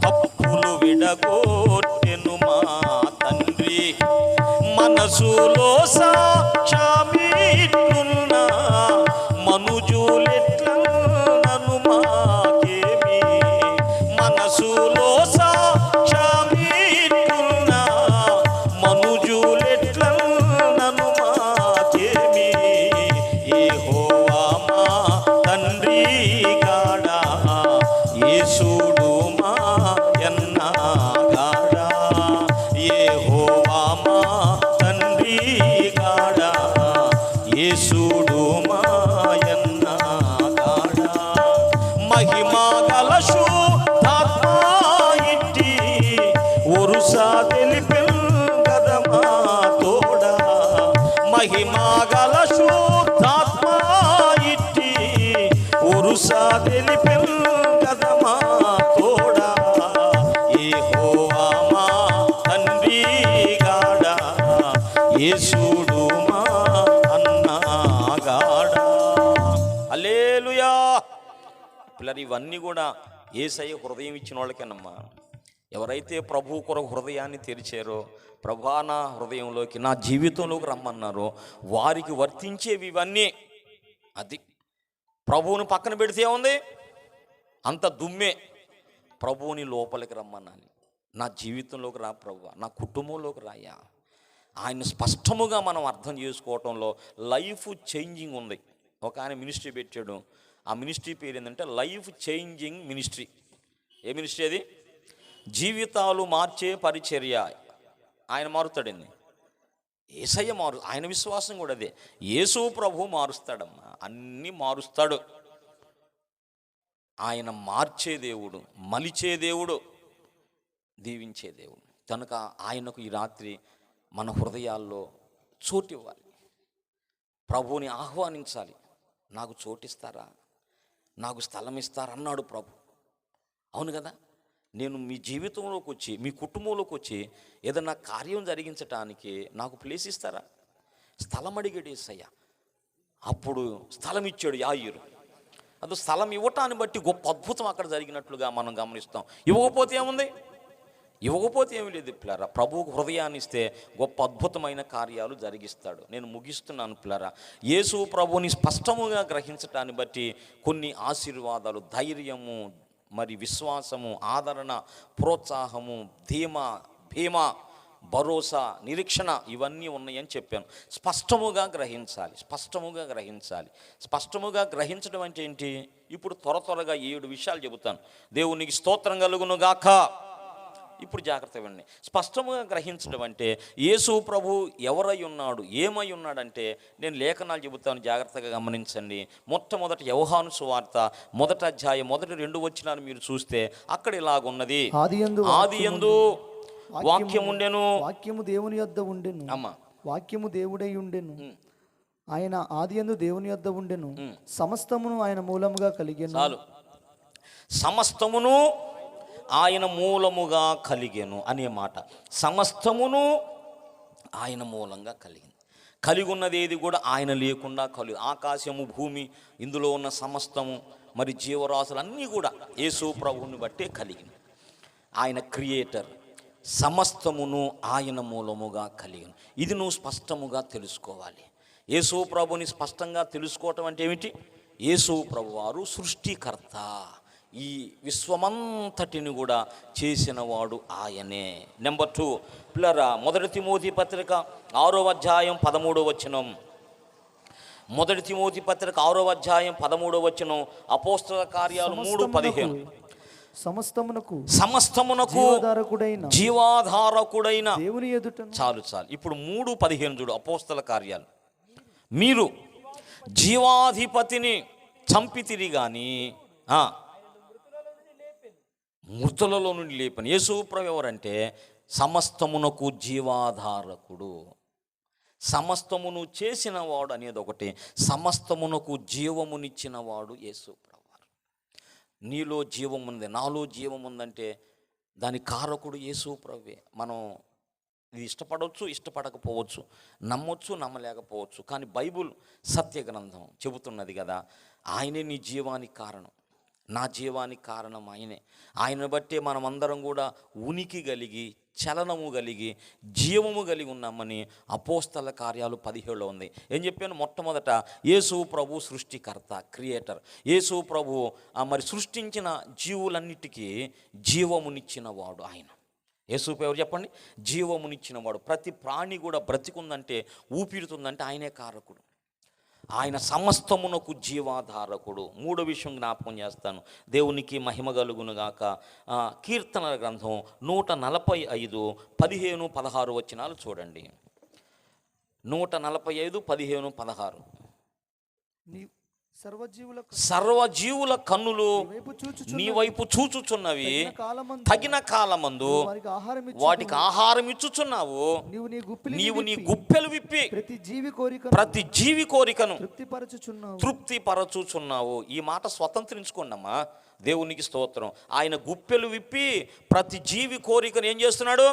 తప్పులు విడగొట్టెను మా తండ్రి. మనసులో సాక్షామిట్లున్నా మనుజులెట్లను మాకేమి. మనసులో సాక్షామిట్లున్నా మనుజులెట్లను మాకేమి. యెహోవా మా తండ్రి గాడా, యేసుడు మా యన్న గాడా. యెహోవా మా తండ్రి గాడా, యేసుడు మా యన్న గాడా. మహిమా గల శుద్ధాత్మ ఇట్టి ఒరుసా తెలిపెను గదమా తోడా. మహిమా గల శుద్ధాత్మ ఇట్టి ఒరుసా తెలిపెను గదమా తోడా. యేసుడు మా అన్నగాడా. హల్లెలూయా. పిల్లలు ఇవన్నీ కూడా యేసయ్య హృదయం ఇచ్చిన వాళ్ళకేనమ్మా. ఎవరైతే ప్రభు కొరకు హృదయాన్ని తెరిచారో, ప్రభా నా హృదయంలోకి, నా జీవితంలోకి రమ్మన్నారో వారికి వర్తించేవి ఇవన్నీ. అది ప్రభువుని పక్కన పెడితే ఉంది అంత దుమ్మే. ప్రభువుని లోపలికి రమ్మన్నాను. నా జీవితంలోకి రా ప్రభువా, నా కుటుంబంలోకి రాయా. ఆయన స్పష్టముగా మనం అర్థం చేసుకోవటంలో లైఫ్ చేంజింగ్ ఉంది. ఒక ఆయన మినిస్ట్రీ పెట్టాడు. ఆ మినిస్ట్రీ పేరు ఏంటంటే లైఫ్ చేంజింగ్ మినిస్ట్రీ. ఏ మినిస్ట్రీ అది? జీవితాలు మార్చే పరిచర్య. ఆయన మారుతాడండి. యేసయ్య ఆయన విశ్వాసం కూడా అదే. యేసు ప్రభు మారుస్తాడమ్మా, అన్నీ మారుస్తాడు. ఆయన మార్చే దేవుడు, మలిచే దేవుడు, దీవించే దేవుడు. కనుక ఆయనకు ఈ రాత్రి మన హృదయాల్లో చోటు ఇవ్వాలి. ప్రభువుని ఆహ్వానించాలి. నాకు చోటిస్తారా, నాకు స్థలం ఇస్తారా అన్నాడు ప్రభు. అవును కదా. నేను మీ జీవితంలోకి వచ్చి, మీ కుటుంబంలోకి వచ్చి ఏదన్నా కార్యం జరిగించటానికి నాకు ప్లేస్ ఇస్తారా? స్థలం అడిగాడు యేసయ్య. అప్పుడు స్థలం ఇచ్చాడు యాయీరు. అది స్థలం ఇవ్వటాన్ని బట్టి గొప్ప అద్భుతం అక్కడ జరిగినట్లుగా మనం గమనిస్తాం. ఇవ్వకపోతే ఏముంది? ఇవ్వకపోతే ఏమి లేదు పిల్లరా. ప్రభువుకు హృదయాన్ని ఇస్తే గొప్ప అద్భుతమైన కార్యాలు జరిగిస్తాడు. నేను ముగిస్తున్నాను పిల్లరా. యేసు ప్రభువుని స్పష్టముగా గ్రహించటాన్ని బట్టి కొన్ని ఆశీర్వాదాలు, ధైర్యము, మరి విశ్వాసము, ఆదరణ, ప్రోత్సాహము, ధీమా, భీమా, భరోసా, నిరీక్షణ ఇవన్నీ ఉన్నాయని చెప్పాను. స్పష్టముగా గ్రహించాలి, స్పష్టముగా గ్రహించాలి. స్పష్టముగా గ్రహించడం అంటే ఏంటి? ఇప్పుడు త్వరగా 7 విషయాలు చెబుతాను. దేవునికి స్తోత్రం కలుగును గాక. ఇప్పుడు జాగ్రత్త ఇవ్వండి. స్పష్టముగా గ్రహించడం అంటే యేసు ప్రభు ఎవరై ఉన్నాడు, ఏమై ఉన్నాడంటే నేను లేఖనాలు చెబుతాను, జాగ్రత్తగా గమనించండి. మొట్టమొదటి యోహాను సువార్త 1వ అధ్యాయం 1-2 వచనాలు మీరు చూస్తే అక్కడ ఇలాగున్నది. ఆదియందు వాక్యం ఉండెను, వాక్యము దేవుని యొద్ద ఉండెను, అమ్మా వాక్యము దేవుడై ఉండెను, ఆయన ఆదియందు దేవుని యొద్ద ఉండెను, సమస్తమును ఆయన మూలముగా కలిగెను. చాలు. సమస్తమును ఆయన మూలముగా కలిగెను అనే మాట. సమస్తమును ఆయన మూలంగా కలిగింది. కలిగి ఉన్నది ఏది కూడా ఆయన లేకుండా ఆకాశము, భూమి, ఇందులో ఉన్న సమస్తము, మరి జీవరాశులు అన్నీ కూడా యేసు ప్రభువుని బట్టే కలిగింది. ఆయన క్రియేటర్. సమస్తమును ఆయన మూలముగా కలిగిన. ఇది నువ్వు స్పష్టముగా తెలుసుకోవాలి. యేసు ప్రభుని స్పష్టంగా తెలుసుకోవటం అంటే ఏమిటి? యేసు ప్రభువారు సృష్టికర్త. ఈ విశ్వమంతటిని కూడా చేసిన వాడు ఆయనే. నెంబర్ 2 పిల్లరా, 1 తిమోతి పత్రిక 6వ అధ్యాయం 13వ వచనం. 1 తిమోతి పత్రిక 6వ అధ్యాయం 13వ వచనం. అపోస్తల కార్యాలు 3:15. సమస్తమునకు జీవాధారకుడైన దేవుని ఎదుట. చాలు. ఇప్పుడు 3:15 చూడు. అపోస్తల కార్యాలు. మీరు జీవాధిపతిని చంపితిరి గాని మృతులలో నుండి లేపని. యేసు ప్రభు ఎవరంటే సమస్తమునకు జీవాధారకుడు. సమస్తమును చేసిన వాడు అనేది ఒకటి, సమస్తమునకు జీవమునిచ్చిన వాడు యేసు ప్రభు. నీలో జీవం ఉంది, నాలో జీవం ఉందంటే దాని కారకుడు యేసు ప్రభువే. మనం ఇది ఇష్టపడవచ్చు, ఇష్టపడకపోవచ్చు, నమ్మొచ్చు, నమ్మలేకపోవచ్చు. కానీ బైబుల్ సత్య గ్రంథం చెబుతున్నది కదా, ఆయనే నీ జీవానికి కారణం, నా జీవానికి కారణం ఆయనే. ఆయన బట్టే మనమందరం కూడా ఉనికి కలిగి, చలనము కలిగి, జీవము కలిగి ఉన్నామని అపోస్తల కార్యాలు 17లో ఉంది. ఏం చెప్పాను? మొట్టమొదట యేసు ప్రభు సృష్టికర్త, క్రియేటర్. యేసు ప్రభు మరి సృష్టించిన జీవులన్నిటికీ జీవమునిచ్చిన వాడు ఆయన. యేసు ఎవరు చెప్పండి? జీవమునిచ్చిన వాడు. ప్రతి ప్రాణి కూడా బ్రతికుందంటే, ఊపిరుతుందంటే ఆయనే కారకుడు. ఆయన సమస్తమునకు జీవాధారకుడు. 3వ విషయం జ్ఞాపకం చేస్తాను, దేవునికి మహిమ కలుగునుగాక. కీర్తనల గ్రంథం 145 15 16 వచనాలు చూడండి. 145 15 16. సర్వజీవుల కన్నులు నీ వైపు చూచుచున్నవి, తగిన కాలమందు వాటికి ఆహారం ఇచ్చుచున్నావు. నీవు నీ గుప్పెలు విప్పి ప్రతి జీవి కోరికను తృప్తిపరచుచున్నావు. ఈ మాట స్వతంత్రించుకోండమ్మా. దేవునికి స్తోత్రం. ఆయన గుప్పెలు విప్పి ప్రతి జీవి కోరికను ఏం చేస్తున్నాడు?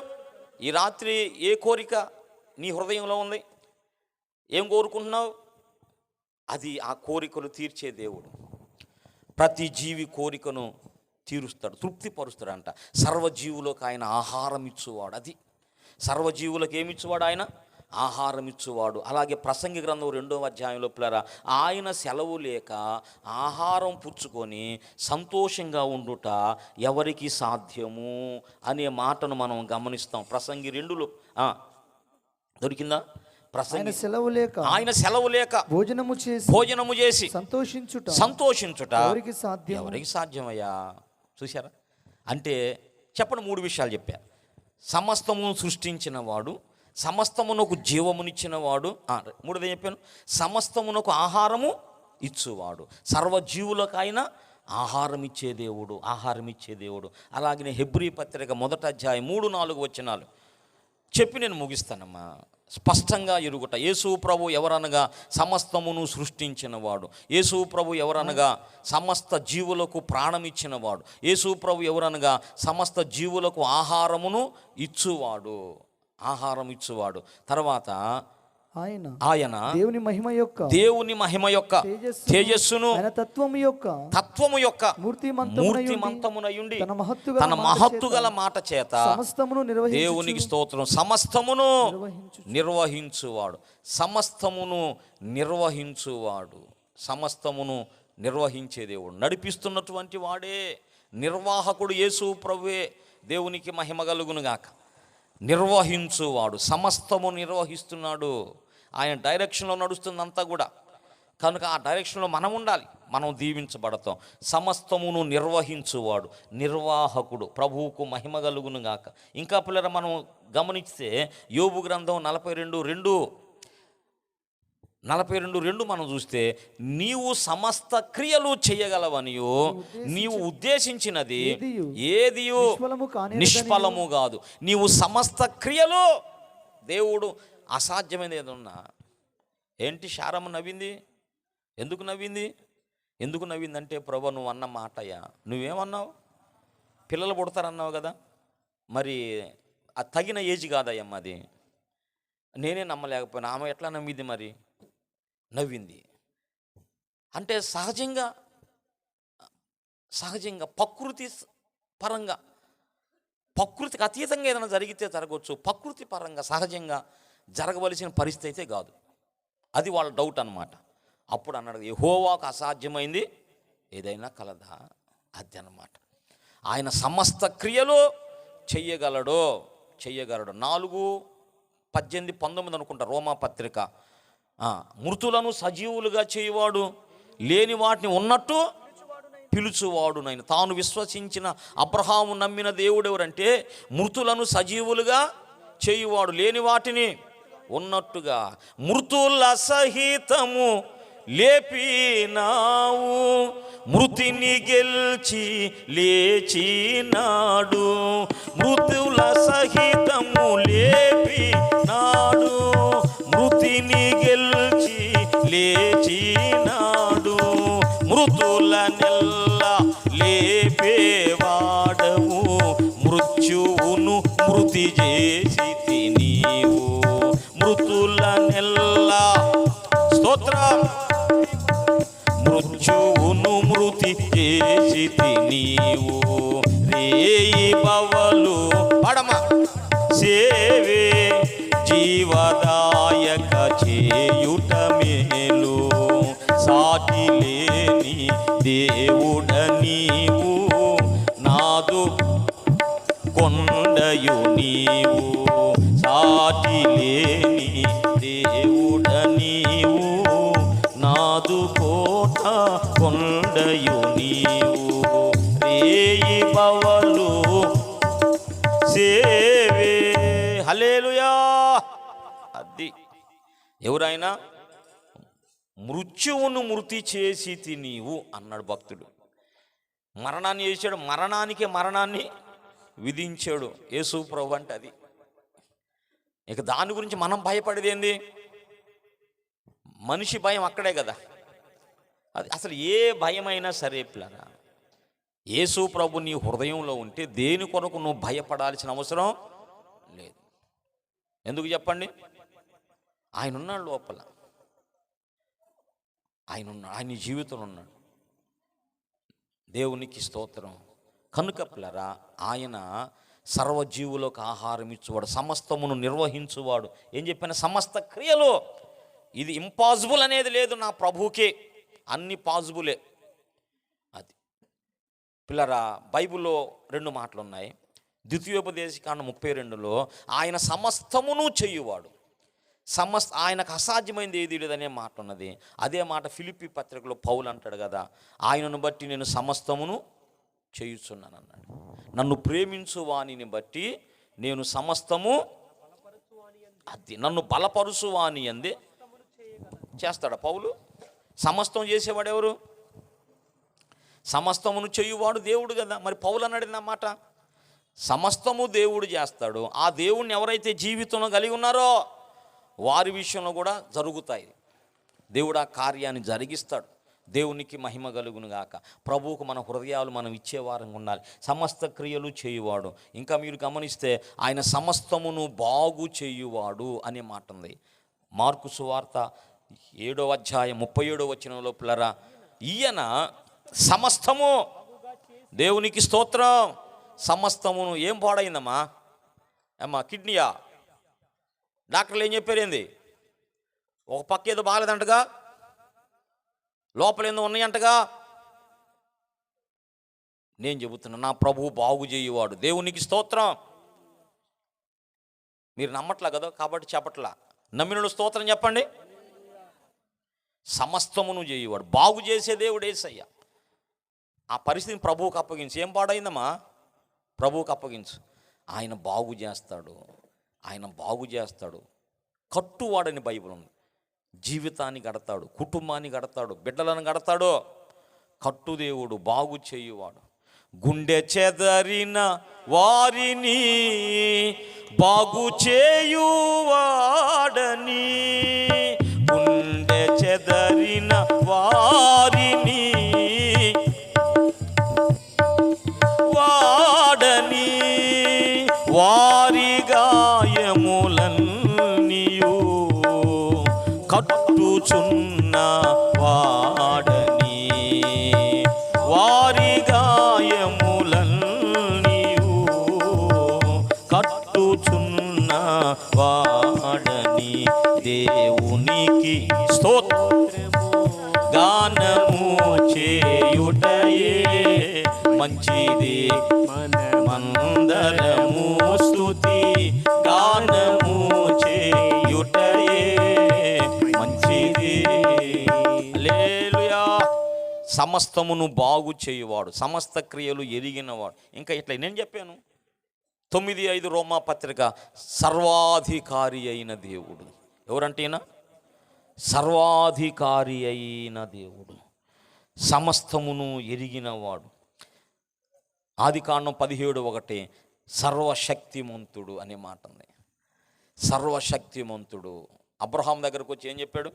ఈ రాత్రి ఏ కోరిక నీ హృదయంలో ఉంది, ఏం కోరుకుంటున్నావు, అది ఆ కోరికను తీర్చే దేవుడు. ప్రతి జీవి కోరికను తీరుస్తాడు, తృప్తిపరుస్తాడంట. సర్వజీవులకు ఆయన ఆహారం ఇచ్చువాడు. అది సర్వజీవులకు ఏమిచ్చువాడు? ఆయన ఆహారం ఇచ్చువాడు. అలాగే ప్రసంగి గ్రంథం 2వ అధ్యాయంలో పిల్లరా, ఆయన సెలవు లేక ఆహారం పుచ్చుకొని సంతోషంగా ఉండుట ఎవరికి సాధ్యము అనే మాటను మనం గమనిస్తాం. ప్రసంగి 2లో దొరికిందా? ఆయన సెలవు లేక ఆయన సెలవు లేక భోజనము చేసి సంతోషించుట ఎవరికి సాధ్యమయ్యా? చూశారా? అంటే చెప్పండి, 3 విషయాలు చెప్పా. సమస్తమును సృష్టించిన వాడు, సమస్తమునకు జీవమునిచ్చిన వాడు, 3ది చెప్పాను, సమస్తమునకు ఆహారము ఇచ్చువాడు, సర్వజీవులకు ఆయన ఆహారం ఇచ్చే దేవుడు. అలాగే హెబ్రీ పత్రిక 1వ అధ్యాయం 3-4 వచనాలు చెప్పి నేను ముగిస్తానమ్మా. స్పష్టంగా ఎరుగుట, యేసు ప్రభు ఎవరనగా సమస్తమును సృష్టించినవాడు, యేసు ప్రభు ఎవరనగా సమస్త జీవులకు ప్రాణమిచ్చినవాడు, యేసు ప్రభు ఎవరనగా సమస్త జీవులకు ఆహారమును ఇచ్చువాడు. తర్వాత ఆయన దేవుని మహిమ యొక్క తేజస్సును తత్వము యొక్క మూర్తిమంతమునయుండి తన మహత్తుగల మాట చేత దేవునికి స్తోత్రం సమస్తమును నిర్వహించువాడు. సమస్తమును నిర్వహించే దేవుడు, నడిపిస్తున్నటువంటి వాడే నిర్వాహకుడు యేసు ప్రభువే. దేవునికి మహిమ కలుగును గాక. నిర్వహించువాడు, సమస్తము నిర్వహిస్తున్నాడు. ఆయన డైరెక్షన్లో నడుస్తుందంతా కూడా. కనుక ఆ డైరెక్షన్లో మనం ఉండాలి, మనం దీవించబడతాం. సమస్తమును నిర్వహించువాడు, నిర్వాహకుడు, ప్రభువుకు మహిమ కలుగును గాక. ఇంకా పిల్లల మనం గమనిస్తే యోబు గ్రంథం 42:2 మనం చూస్తే, నీవు సమస్త క్రియలు చేయగలవనియో నీవు ఉద్దేశించినది ఏదియు నిష్ఫలము కాదు. నీవు సమస్త క్రియలు, దేవుడు అసాధ్యమైనది ఏదన్నా ఏంటి? శారమ్మ నవ్వింది. ఎందుకు నవ్విందంటే, ప్రభు నువ్వు అన్న మాటయ్యా. నువ్వేమన్నావు? పిల్లలు పుడతారన్నావు కదా, మరి అది తగిన ఏజ్ కాదయ్యమ్మ, అది నేనే నమ్మలేకపోయినా. ఆమె ఎట్లా నమ్మింది? మరి నవ్వింది అంటే సహజంగా ప్రకృతి పరంగా, ప్రకృతికి అతీతంగా ఏదైనా జరిగితే జరగవచ్చు. ప్రకృతి పరంగా సహజంగా జరగవలసిన పరిస్థితి అయితే కాదు. అది వాళ్ళ డౌట్ అన్నమాట. అప్పుడు అన్నాడు, యెహోవాకు అసాధ్యమైంది ఏదైనా కలదా? అది అన్నమాట. ఆయన సమస్త క్రియలు చెయ్యగలడు. 4:18-19 అనుకుంటా రోమా పత్రిక. మృతులను సజీవులుగా చేయువాడు, లేని వాటిని ఉన్నట్టు పిలుచువాడు. నేను తాను విశ్వసించిన అబ్రహాము నమ్మిన దేవుడు ఎవరంటే, మృతులను సజీవులుగా చేయువాడు, లేని వాటిని ఉన్నట్టుగా. మృతుల సహితము లేపినావు, మృతిని గెల్చి లేచినాడు. మృతుల సహితము లేపినాడు, మృతిని గెల్చి లేచినాడు. మృతుల నెల్ల లేపేవాడవు, మృత్యువును మృతి చేసి నీవు. మృతుల నెల్ల స్తోత్రం, మృత్యువును మృతి చేసి నీవు. రేయి బవలు పడమ సేవే జీవదాయక చేయుట మేలు. సాటి లేని దేవుడ నీవు, నాదు కొండయు నీవు. సాటి లేని దేవుడ నీవు, నాదు కోట కొండయు నీవు. రేయి బవలు సేవే. హల్లెలూయా. అది ఎవరైనా మృత్యువును మృతి చేసి నీవు అన్నాడు భక్తుడు. మరణాన్ని చేశాడు, మరణానికే మరణాన్ని విధించాడు యేసు ప్రభు అంటే అది. ఇక దాని గురించి మనం భయపడేది ఏంది? మనిషి భయం అక్కడే కదా. అది అసలు ఏ భయమైనా సరే పిల్లరా, యేసు ప్రభు నీ హృదయంలో ఉంటే దేని కొరకు నువ్వు భయపడాల్సిన అవసరం లేదు. ఎందుకు చెప్పండి? ఆయన ఉన్నాడు లోపల, ఆయన నీ జీవితంలో ఉన్నాడు. దేవునికి స్తోత్రం. కనుక పిల్లరా, ఆయన సర్వజీవులకు ఆహారం ఇచ్చువాడు, సమస్తమును నిర్వహించువాడు. ఏం చెప్పిన సమస్త క్రియలు, ఇది ఇంపాసిబుల్ అనేది లేదు నా ప్రభువుకే, అన్ని పాజిబులే. అది పిల్లరా, బైబిల్లో 2 మాటలు ఉన్నాయి. ద్వితీయోపదేశకాండం 32లో ఆయన సమస్తమును చేయువాడు, ఆయనకు అసాధ్యమైనది ఏది లేదనే మాట ఉన్నది. అదే మాట ఫిలిప్పీ పత్రికలో పౌలు అంటాడు కదా, ఆయనను బట్టి నేను సమస్తమును చేయుచున్నాను అన్నాడు. నన్ను ప్రేమించు వానిని బట్టి నేను సమస్తము, అది నన్ను బలపరుచు వాని అందే చేస్తాడా పౌలు? సమస్తం చేసేవాడు ఎవరు? సమస్తమును చేయువాడు దేవుడు కదా. మరి పౌలు అన్నాడు అన్నమాట, సమస్తము దేవుడు చేస్తాడు. ఆ దేవుణ్ణి ఎవరైతే జీవితంలో కలిగి ఉన్నారో వారి విషయంలో కూడా జరుగుతాయి. దేవుడు ఆ కార్యాన్ని జరిగిస్తాడు. దేవునికి మహిమ కలుగును గాక. ప్రభువుకు మన హృదయాలు మనం ఇచ్చేవారంగా ఉండాలి. సమస్త క్రియలు చేయువాడు. ఇంకా మీరు గమనిస్తే ఆయన సమస్తమును బాగు చేయువాడు అనే మాట ఉంది. మార్కు సువార్త 7వ అధ్యాయం 37వ వచనంలో పిల్లరా, ఈయన సమస్తము, దేవునికి స్తోత్రం, సమస్తమును. ఏం పాడైందమ్మా? కిడ్నీయా? డాక్టర్లు ఏం చెప్పారు? ఏంది ఒక పక్క ఏదో బాగలేదంటగా, లోపల ఏందో ఉన్నాయంటగా. నేను చెబుతున్నా, నా ప్రభువు బాగు చేయువాడు. దేవునికి స్తోత్రం. మీరు నమ్మట్లా కదా, కాబట్టి చెప్పట్లా. నమ్మినడు స్తోత్రం చెప్పండి. సమస్తమును చేయువాడు, బాగు చేసే దేవుడు యేసయ్య. ఆ పరిస్థితిని ప్రభువుకు అప్పగించు. ఏం పాడైందమ్మా? ప్రభువుకు అప్పగించు. ఆయన బాగు చేస్తాడు, ఆయన బాగు చేస్తాడు. కట్టువాడని బైబిల్ ఉంది. జీవితాన్ని గడతాడు, కుటుంబాన్ని గడతాడు, బిడ్డలను గడతాడు. కట్టు దేవుడు, బాగు చేయువాడు. గుండె చెదరిన వారిని బాగు చేయువాడని, గుండె చెదరిన వారిని వాడని, వారి గాయములన్నీయు కట్టుచున్న వాడని, వారి గాయములన్నీయు కట్టుచున్న వాడని. దేవునికి స్తోత్రము గానము చేయుటయే మంచిది, మందరము స్తుతి గానము చేయుటయే మంచిది. హల్లెలూయా. సమస్తమును బాగు చేయువాడు, సమస్త క్రియలు ఎరిగినవాడు. ఇంకా ఇట్లా నేను చెప్పాను 9:5 రోమా పత్రిక, సర్వాధికారి అయిన దేవుడు. ఎవరంటేనా? సర్వాధికారి అయిన దేవుడు, సమస్తమును ఎరిగినవాడు. ఆదికాండం 17:1 సర్వశక్తిమంతుడు అనే మాట ఉంది. సర్వశక్తిమంతుడు. అబ్రహాం దగ్గరకు వచ్చి ఏం చెప్పాడు?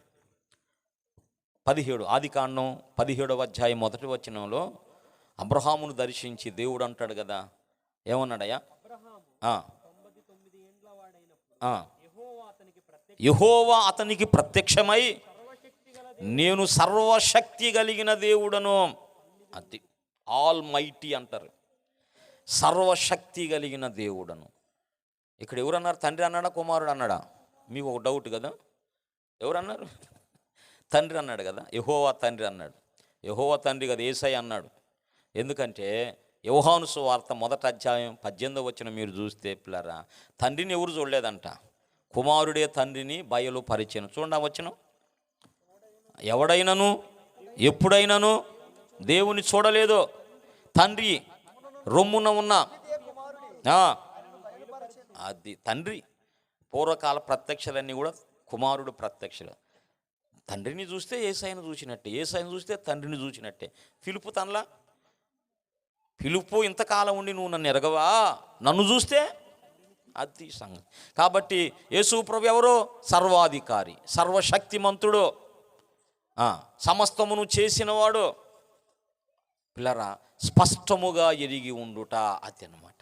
17 ఆదికాండం 17వ అధ్యాయం 1వ వచనంలో అబ్రహామును దర్శించి దేవుడు అంటాడు కదా, ఏమన్నాడయ్యా? యెహోవా అతనికి ప్రత్యక్షమై, నేను సర్వశక్తి కలిగిన దేవుడను. అది ఆల్ మైటీ అంటారు, సర్వశక్తి కలిగిన దేవుడను. ఇక్కడ ఎవరన్నారు? తండ్రి అన్నాడా, కుమారుడు అన్నాడా? మీకు ఒక డౌట్ కదా, ఎవరన్నారు? తండ్రి అన్నాడు కదా. యెహోవా తండ్రి అన్నాడు. యెహోవా తండ్రి కదా, యేసయ్య అన్నాడు. ఎందుకంటే యోహాను సువార్త 1వ అధ్యాయం 18వ వచనం మీరు చూస్తే పిల్లరా, తండ్రిని ఎవరు చూడలేదంట, కుమారుడే తండ్రిని బయలు పరిచయం. చూడండి వచనం, ఎవడైనాను ఎప్పుడైనాను దేవుని చూడలేదు. తండ్రి రొమ్మున ఉన్న అది తండ్రి. పూర్వకాల ప్రత్యక్షలన్నీ కూడా కుమారుడు ప్రత్యక్షలు. తండ్రిని చూస్తే యేసయ్యను చూసినట్టే, యేసయ్యను చూస్తే తండ్రిని చూసినట్టే. ఫిలిప్పు తనలా, ఫిలిప్పు ఇంతకాలం ఉండి నువ్వు నన్ను ఎరగవా, నన్ను చూస్తే అది సంగతి. కాబట్టి యేసు ప్రభు ఎవరో? సర్వాధికారి, సర్వశక్తిమంతుడు, సమస్తమును చేసినవాడు. పిల్లరా, స్పష్టముగా ఎరిగి ఉండుట అది అన్నమాట.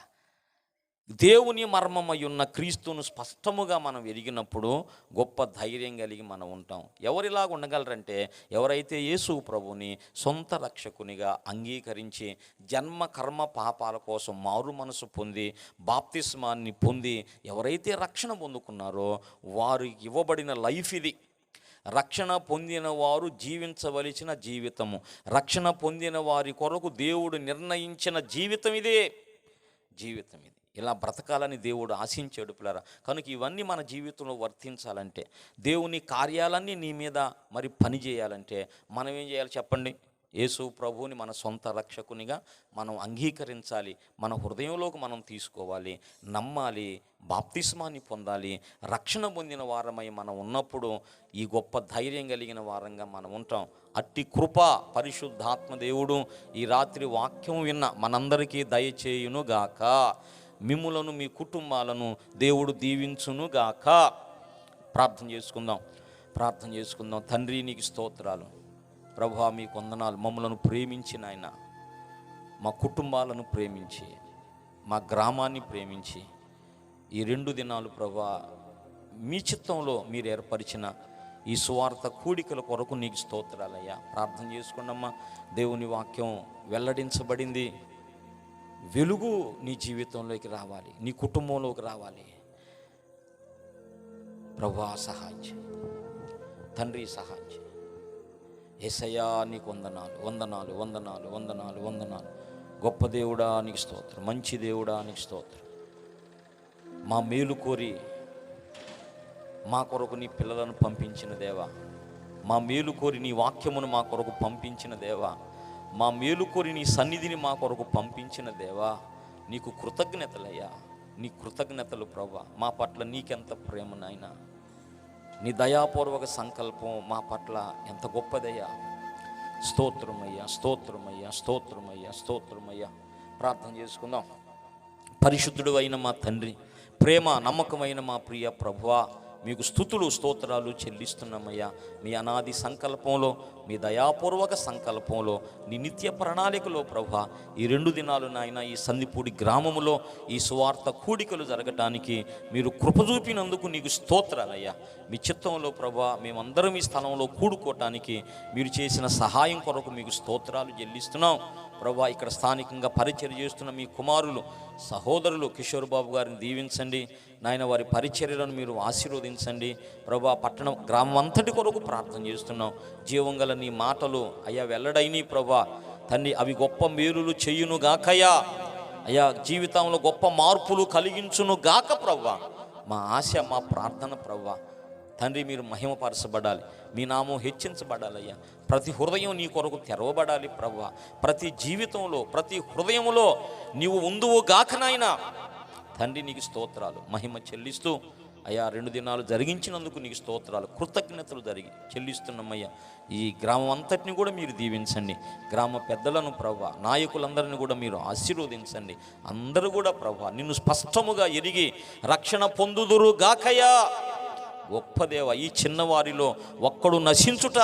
దేవుని మర్మమై ఉన్న క్రీస్తును స్పష్టముగా మనం ఎరిగినప్పుడు గొప్ప ధైర్యం కలిగి మనం ఉంటాం. ఎవరిలాగా ఉండగలరంటే ఎవరైతే యేసు ప్రభుని సొంత రక్షకునిగా అంగీకరించి జన్మ కర్మ పాపాల కోసం మారు మనసు పొంది బాప్తిస్మాన్ని పొంది ఎవరైతే రక్షణ పొందుకున్నారో వారికి ఇవ్వబడిన లైఫ్ ఇది. రక్షణ పొందిన వారు జీవించవలసిన జీవితము, రక్షణ పొందిన వారి కొరకు దేవుడు నిర్ణయించిన జీవితం ఇదే. జీవితం ఇది, ఇలా బ్రతకాలని దేవుడు ఆశించాడు పిల్లరా. కనుక ఇవన్నీ మన జీవితంలో వర్తించాలంటే, దేవుని కార్యాలన్నీ నీ మీద మరి పని చేయాలంటే మనం ఏం చేయాలి చెప్పండి? యేసు ప్రభువుని మన సొంత రక్షకునిగా మనం అంగీకరించాలి, మన హృదయంలోకి మనం తీసుకోవాలి, నమ్మాలి, బాప్తిస్మాన్ని పొందాలి. రక్షణ పొందిన వారమై మనం ఉన్నప్పుడు ఈ గొప్ప ధైర్యం కలిగిన వారంగా మనం ఉంటాం. అట్టి కృప పరిశుద్ధాత్మ దేవుడు ఈ రాత్రి వాక్యం విన్న మనందరికీ దయచేయునుగాక. మిమ్ములను మీ కుటుంబాలను దేవుడు దీవించునుగాక. ప్రార్థన చేసుకుందాం. తండ్రి నీకు స్తోత్రాలు ప్రభువా, మీకు వందనాలు. మమ్మలను ప్రేమించిన ఆయన, మా కుటుంబాలను ప్రేమించి, మా గ్రామాన్ని ప్రేమించి ఈ 2 దినాలు ప్రభువా మీ చిత్తంలో మీరు ఏర్పరిచిన ఈ సువార్త కూడికల కొరకు నీకు స్తోత్రాలయ్యా. ప్రార్థన చేసుకున్నమ్మా. దేవుని వాక్యం వెల్లడించబడింది. వెలుగు నీ జీవితంలోకి రావాలి, నీ కుటుంబంలోకి రావాలి. ప్రభువా సహాయం చేయి, తండ్రి సహాయం చేయి. యేసయ్యా నీకు వందనాలు. గొప్ప దేవుడా నీకు స్తోత్రం, మంచి దేవుడా నీకు స్తోత్రం. మా మేలు కోరి మా కొరకు నీ పిల్లలను పంపించిన దేవా, మా మేలు కోరి నీ వాక్యమును మా కొరకు పంపించిన దేవా, మా మేలు కోరి నీ సన్నిధిని మా కొరకు పంపించిన దేవా, నీకు కృతజ్ఞతలయ్యా. నీ కృతజ్ఞతలు ప్రభువా. మా పట్ల నీకెంత ప్రేమ నాయనా, నీ దయాపూర్వక సంకల్పం మా పట్ల ఎంత గొప్పదయ్యా. స్తోత్రమయ్యా. ప్రార్థన చేసుకుందాం. పరిశుద్ధుడు అయిన మా తండ్రి, ప్రేమ నమ్మకమైన మా ప్రియ ప్రభువా, మీకు స్తుతులు స్తోత్రాలు చెల్లిస్తున్నామయ్యా. మీ అనాది సంకల్పంలో, మీ దయాపూర్వక సంకల్పంలో, నీ నిత్య ప్రణాళికలో ప్రభువా ఈ 2 దినాలు నాయన ఈ సందిపూడి గ్రామములో ఈ సువార్త కూడికలు జరగటానికి మీరు కృప చూపినందుకు నీకు స్తోత్రాలయ్యా. మీ చిత్తంలో ప్రభువా మేమందరం ఈ స్థలంలో కూడుకోవటానికి మీరు చేసిన సహాయం కొరకు మీకు స్తోత్రాలు చెల్లిస్తున్నాం ప్రభువా. ఇక్కడ స్థానికంగా పరిచర్య చేస్తున్న మీ కుమారులు సహోదరులు కిషోర్ బాబు గారిని దీవించండి నాయన. వారి పరిచర్యలను మీరు ఆశీర్వదించండి ప్రభువా. పట్టణం గ్రామం అంతటి కొరకు ప్రార్థన చేస్తున్నాం. జీవం గల నీ మాటలు అయ్యా వెల్లడైన ప్రభువా తండ్రి, అవి గొప్ప మేలులు చెయ్యును గాకయ్యా. అయ్యా జీవితంలో గొప్ప మార్పులు కలిగించును గాక ప్రభువా. మా ఆశ, మా ప్రార్థన ప్రభువా తండ్రి, మీరు మహిమపరచబడాలి, మీ నామం హెచ్చించబడాలయ్యా. ప్రతి హృదయం నీ కొరకు తెరవబడాలి ప్రభువా. ప్రతి జీవితంలో, ప్రతి హృదయంలో నీవు ఉందువు గాకనాయనా తండ్రి. నీకు స్తోత్రాలు, మహిమ చెల్లిస్తూ అయ్యా 2 దినాలు జరిగించినందుకు నీకు స్తోత్రాలు, కృతజ్ఞతలు చెల్లిస్తున్నామయ్యా. ఈ గ్రామం అంతటిని కూడా మీరు దీవించండి. గ్రామ పెద్దలను ప్రభువా, నాయకులందరినీ కూడా మీరు ఆశీర్వదించండి. అందరూ కూడా ప్రభువా నిన్ను స్పష్టముగా ఎరిగి రక్షణ పొందుదురు గాకయ్యా. గొప్ప దేవ, ఈ చిన్నవారిలో ఒక్కడు నశించుట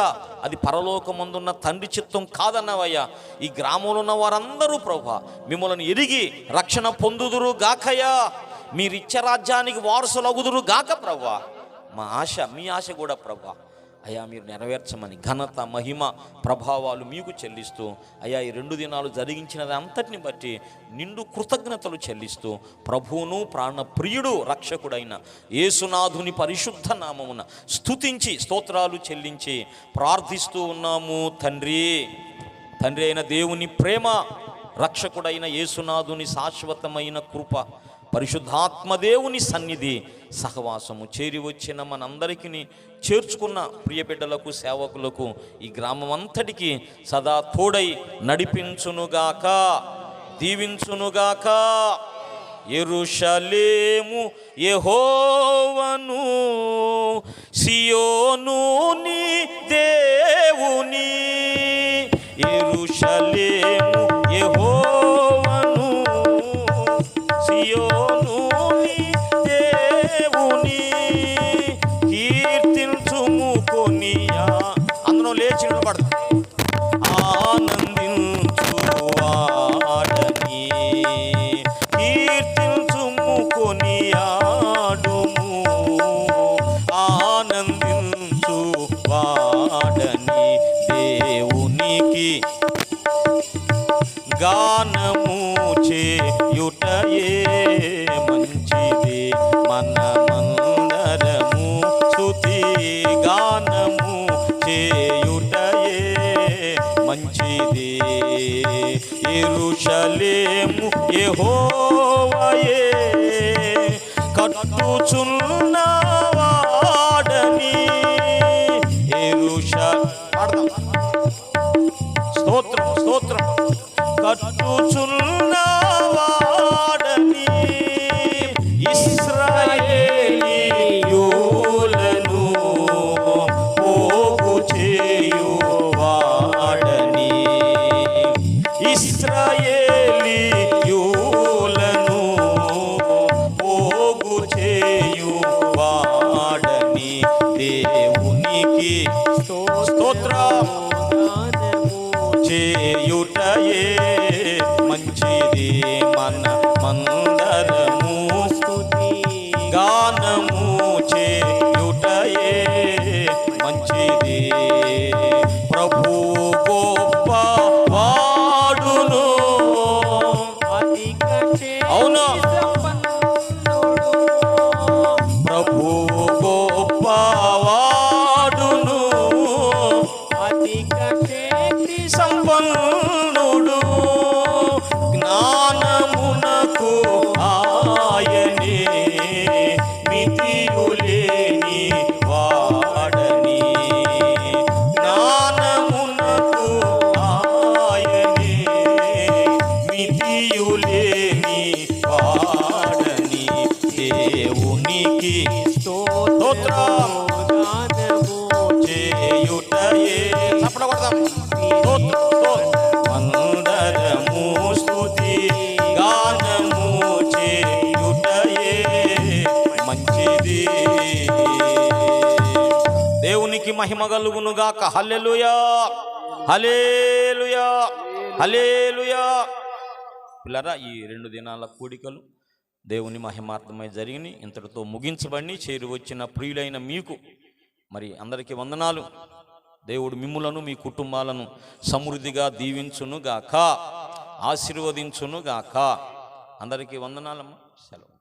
అది పరలోకమందున్న తండ్రి చిత్తం కాదన్నవయ్యా. ఈ గ్రామంలో ఉన్న వారందరూ ప్రభువా మిమ్మల్ని ఎరిగి రక్షణ పొందుదురు గాకయ్యా. మీరిచ్చే రాజ్యానికి వారసులగుదురు గాక ప్రభువా. మా ఆశ, మీ ఆశ కూడా ప్రభువా అయ్యా మీరు నెరవేర్చమని ఘనత, మహిమ, ప్రభావాలు మీకు చెల్లిస్తూ అయ్యా ఈ 2 దినాలు జరిగించినది అంతటిని బట్టి నిండు కృతజ్ఞతలు చెల్లిస్తూ ప్రభువును ప్రాణప్రియుడు రక్షకుడైన యేసునాథుని పరిశుద్ధ నామమున స్తుతించి స్తోత్రాలు చెల్లించి ప్రార్థిస్తూ ఉన్నాము తండ్రి. తండ్రి అయిన దేవుని ప్రేమ, రక్షకుడైన యేసునాథుని శాశ్వతమైన కృప, పరిశుద్ధాత్మదేవుని సన్నిధి, సహవాసము చేరి వచ్చిన మనందరికీ చేర్చుకున్న ప్రియ బిడ్డలకు, సేవకులకు, ఈ గ్రామం అంతటికి సదా తోడై నడిపించునుగాక, దీవించునుగాక. యెరూషలేము యెహోవాను, సియోను నీ దేవుని. యెరూషలేము యెహోవాను, సియోను నీ దేవుని. కీర్తించుము కొనియా, అందులో లేచి నిలబడతా. ఆనందించు వాడని, కీర్తించుము యెహోవాయే కట్టుచున్నవాడని పాడదాం. స్తోత్రం స్తోత్రం. కట్టుచున్నవాడని ఇశ్రాయేలీయులను పోగు చేయువాడని ఇశ్రాయేలీయులను పోగు చేయువాడని దేవునికి స్తోత్రం చేయుటయే మంచిది మన మందరము గానము చేయుటయే మంచిది ప్రభు గొప్ప వాడును అవును ప్రభు గొప్ప వాడును సంపన్నుడు జ్ఞానమునకు ఆయనే మితియులేని వాడని జ్ఞానమునకు ఆయనే మితియులేని వాడని దేవునికి స్తోత్రం చేయుటయే చప్పట్లు కొడదాం. మందరము స్తుతి గానము చేయుటయే మంచిది. దేవునికి మహిమ కలుగును గాక. హల్లెలూయా హల్లెలూయా హల్లెలూయా. పిల్లరా, ఈ 2 దినాల కూడికలు దేవుని మహిమార్థమై జరిగినాయి. ఇంతటితో ముగించబడి చేరి వచ్చిన ప్రియులైన మీకు మరి అందరికీ వందనాలు. దేవుడు మిమ్ములను మీ కుటుంబాలను సమృద్ధిగా దీవించును గాక, ఆశీర్వదించును గాక. అందరికీ వందనాలమ్మ. సెలవు.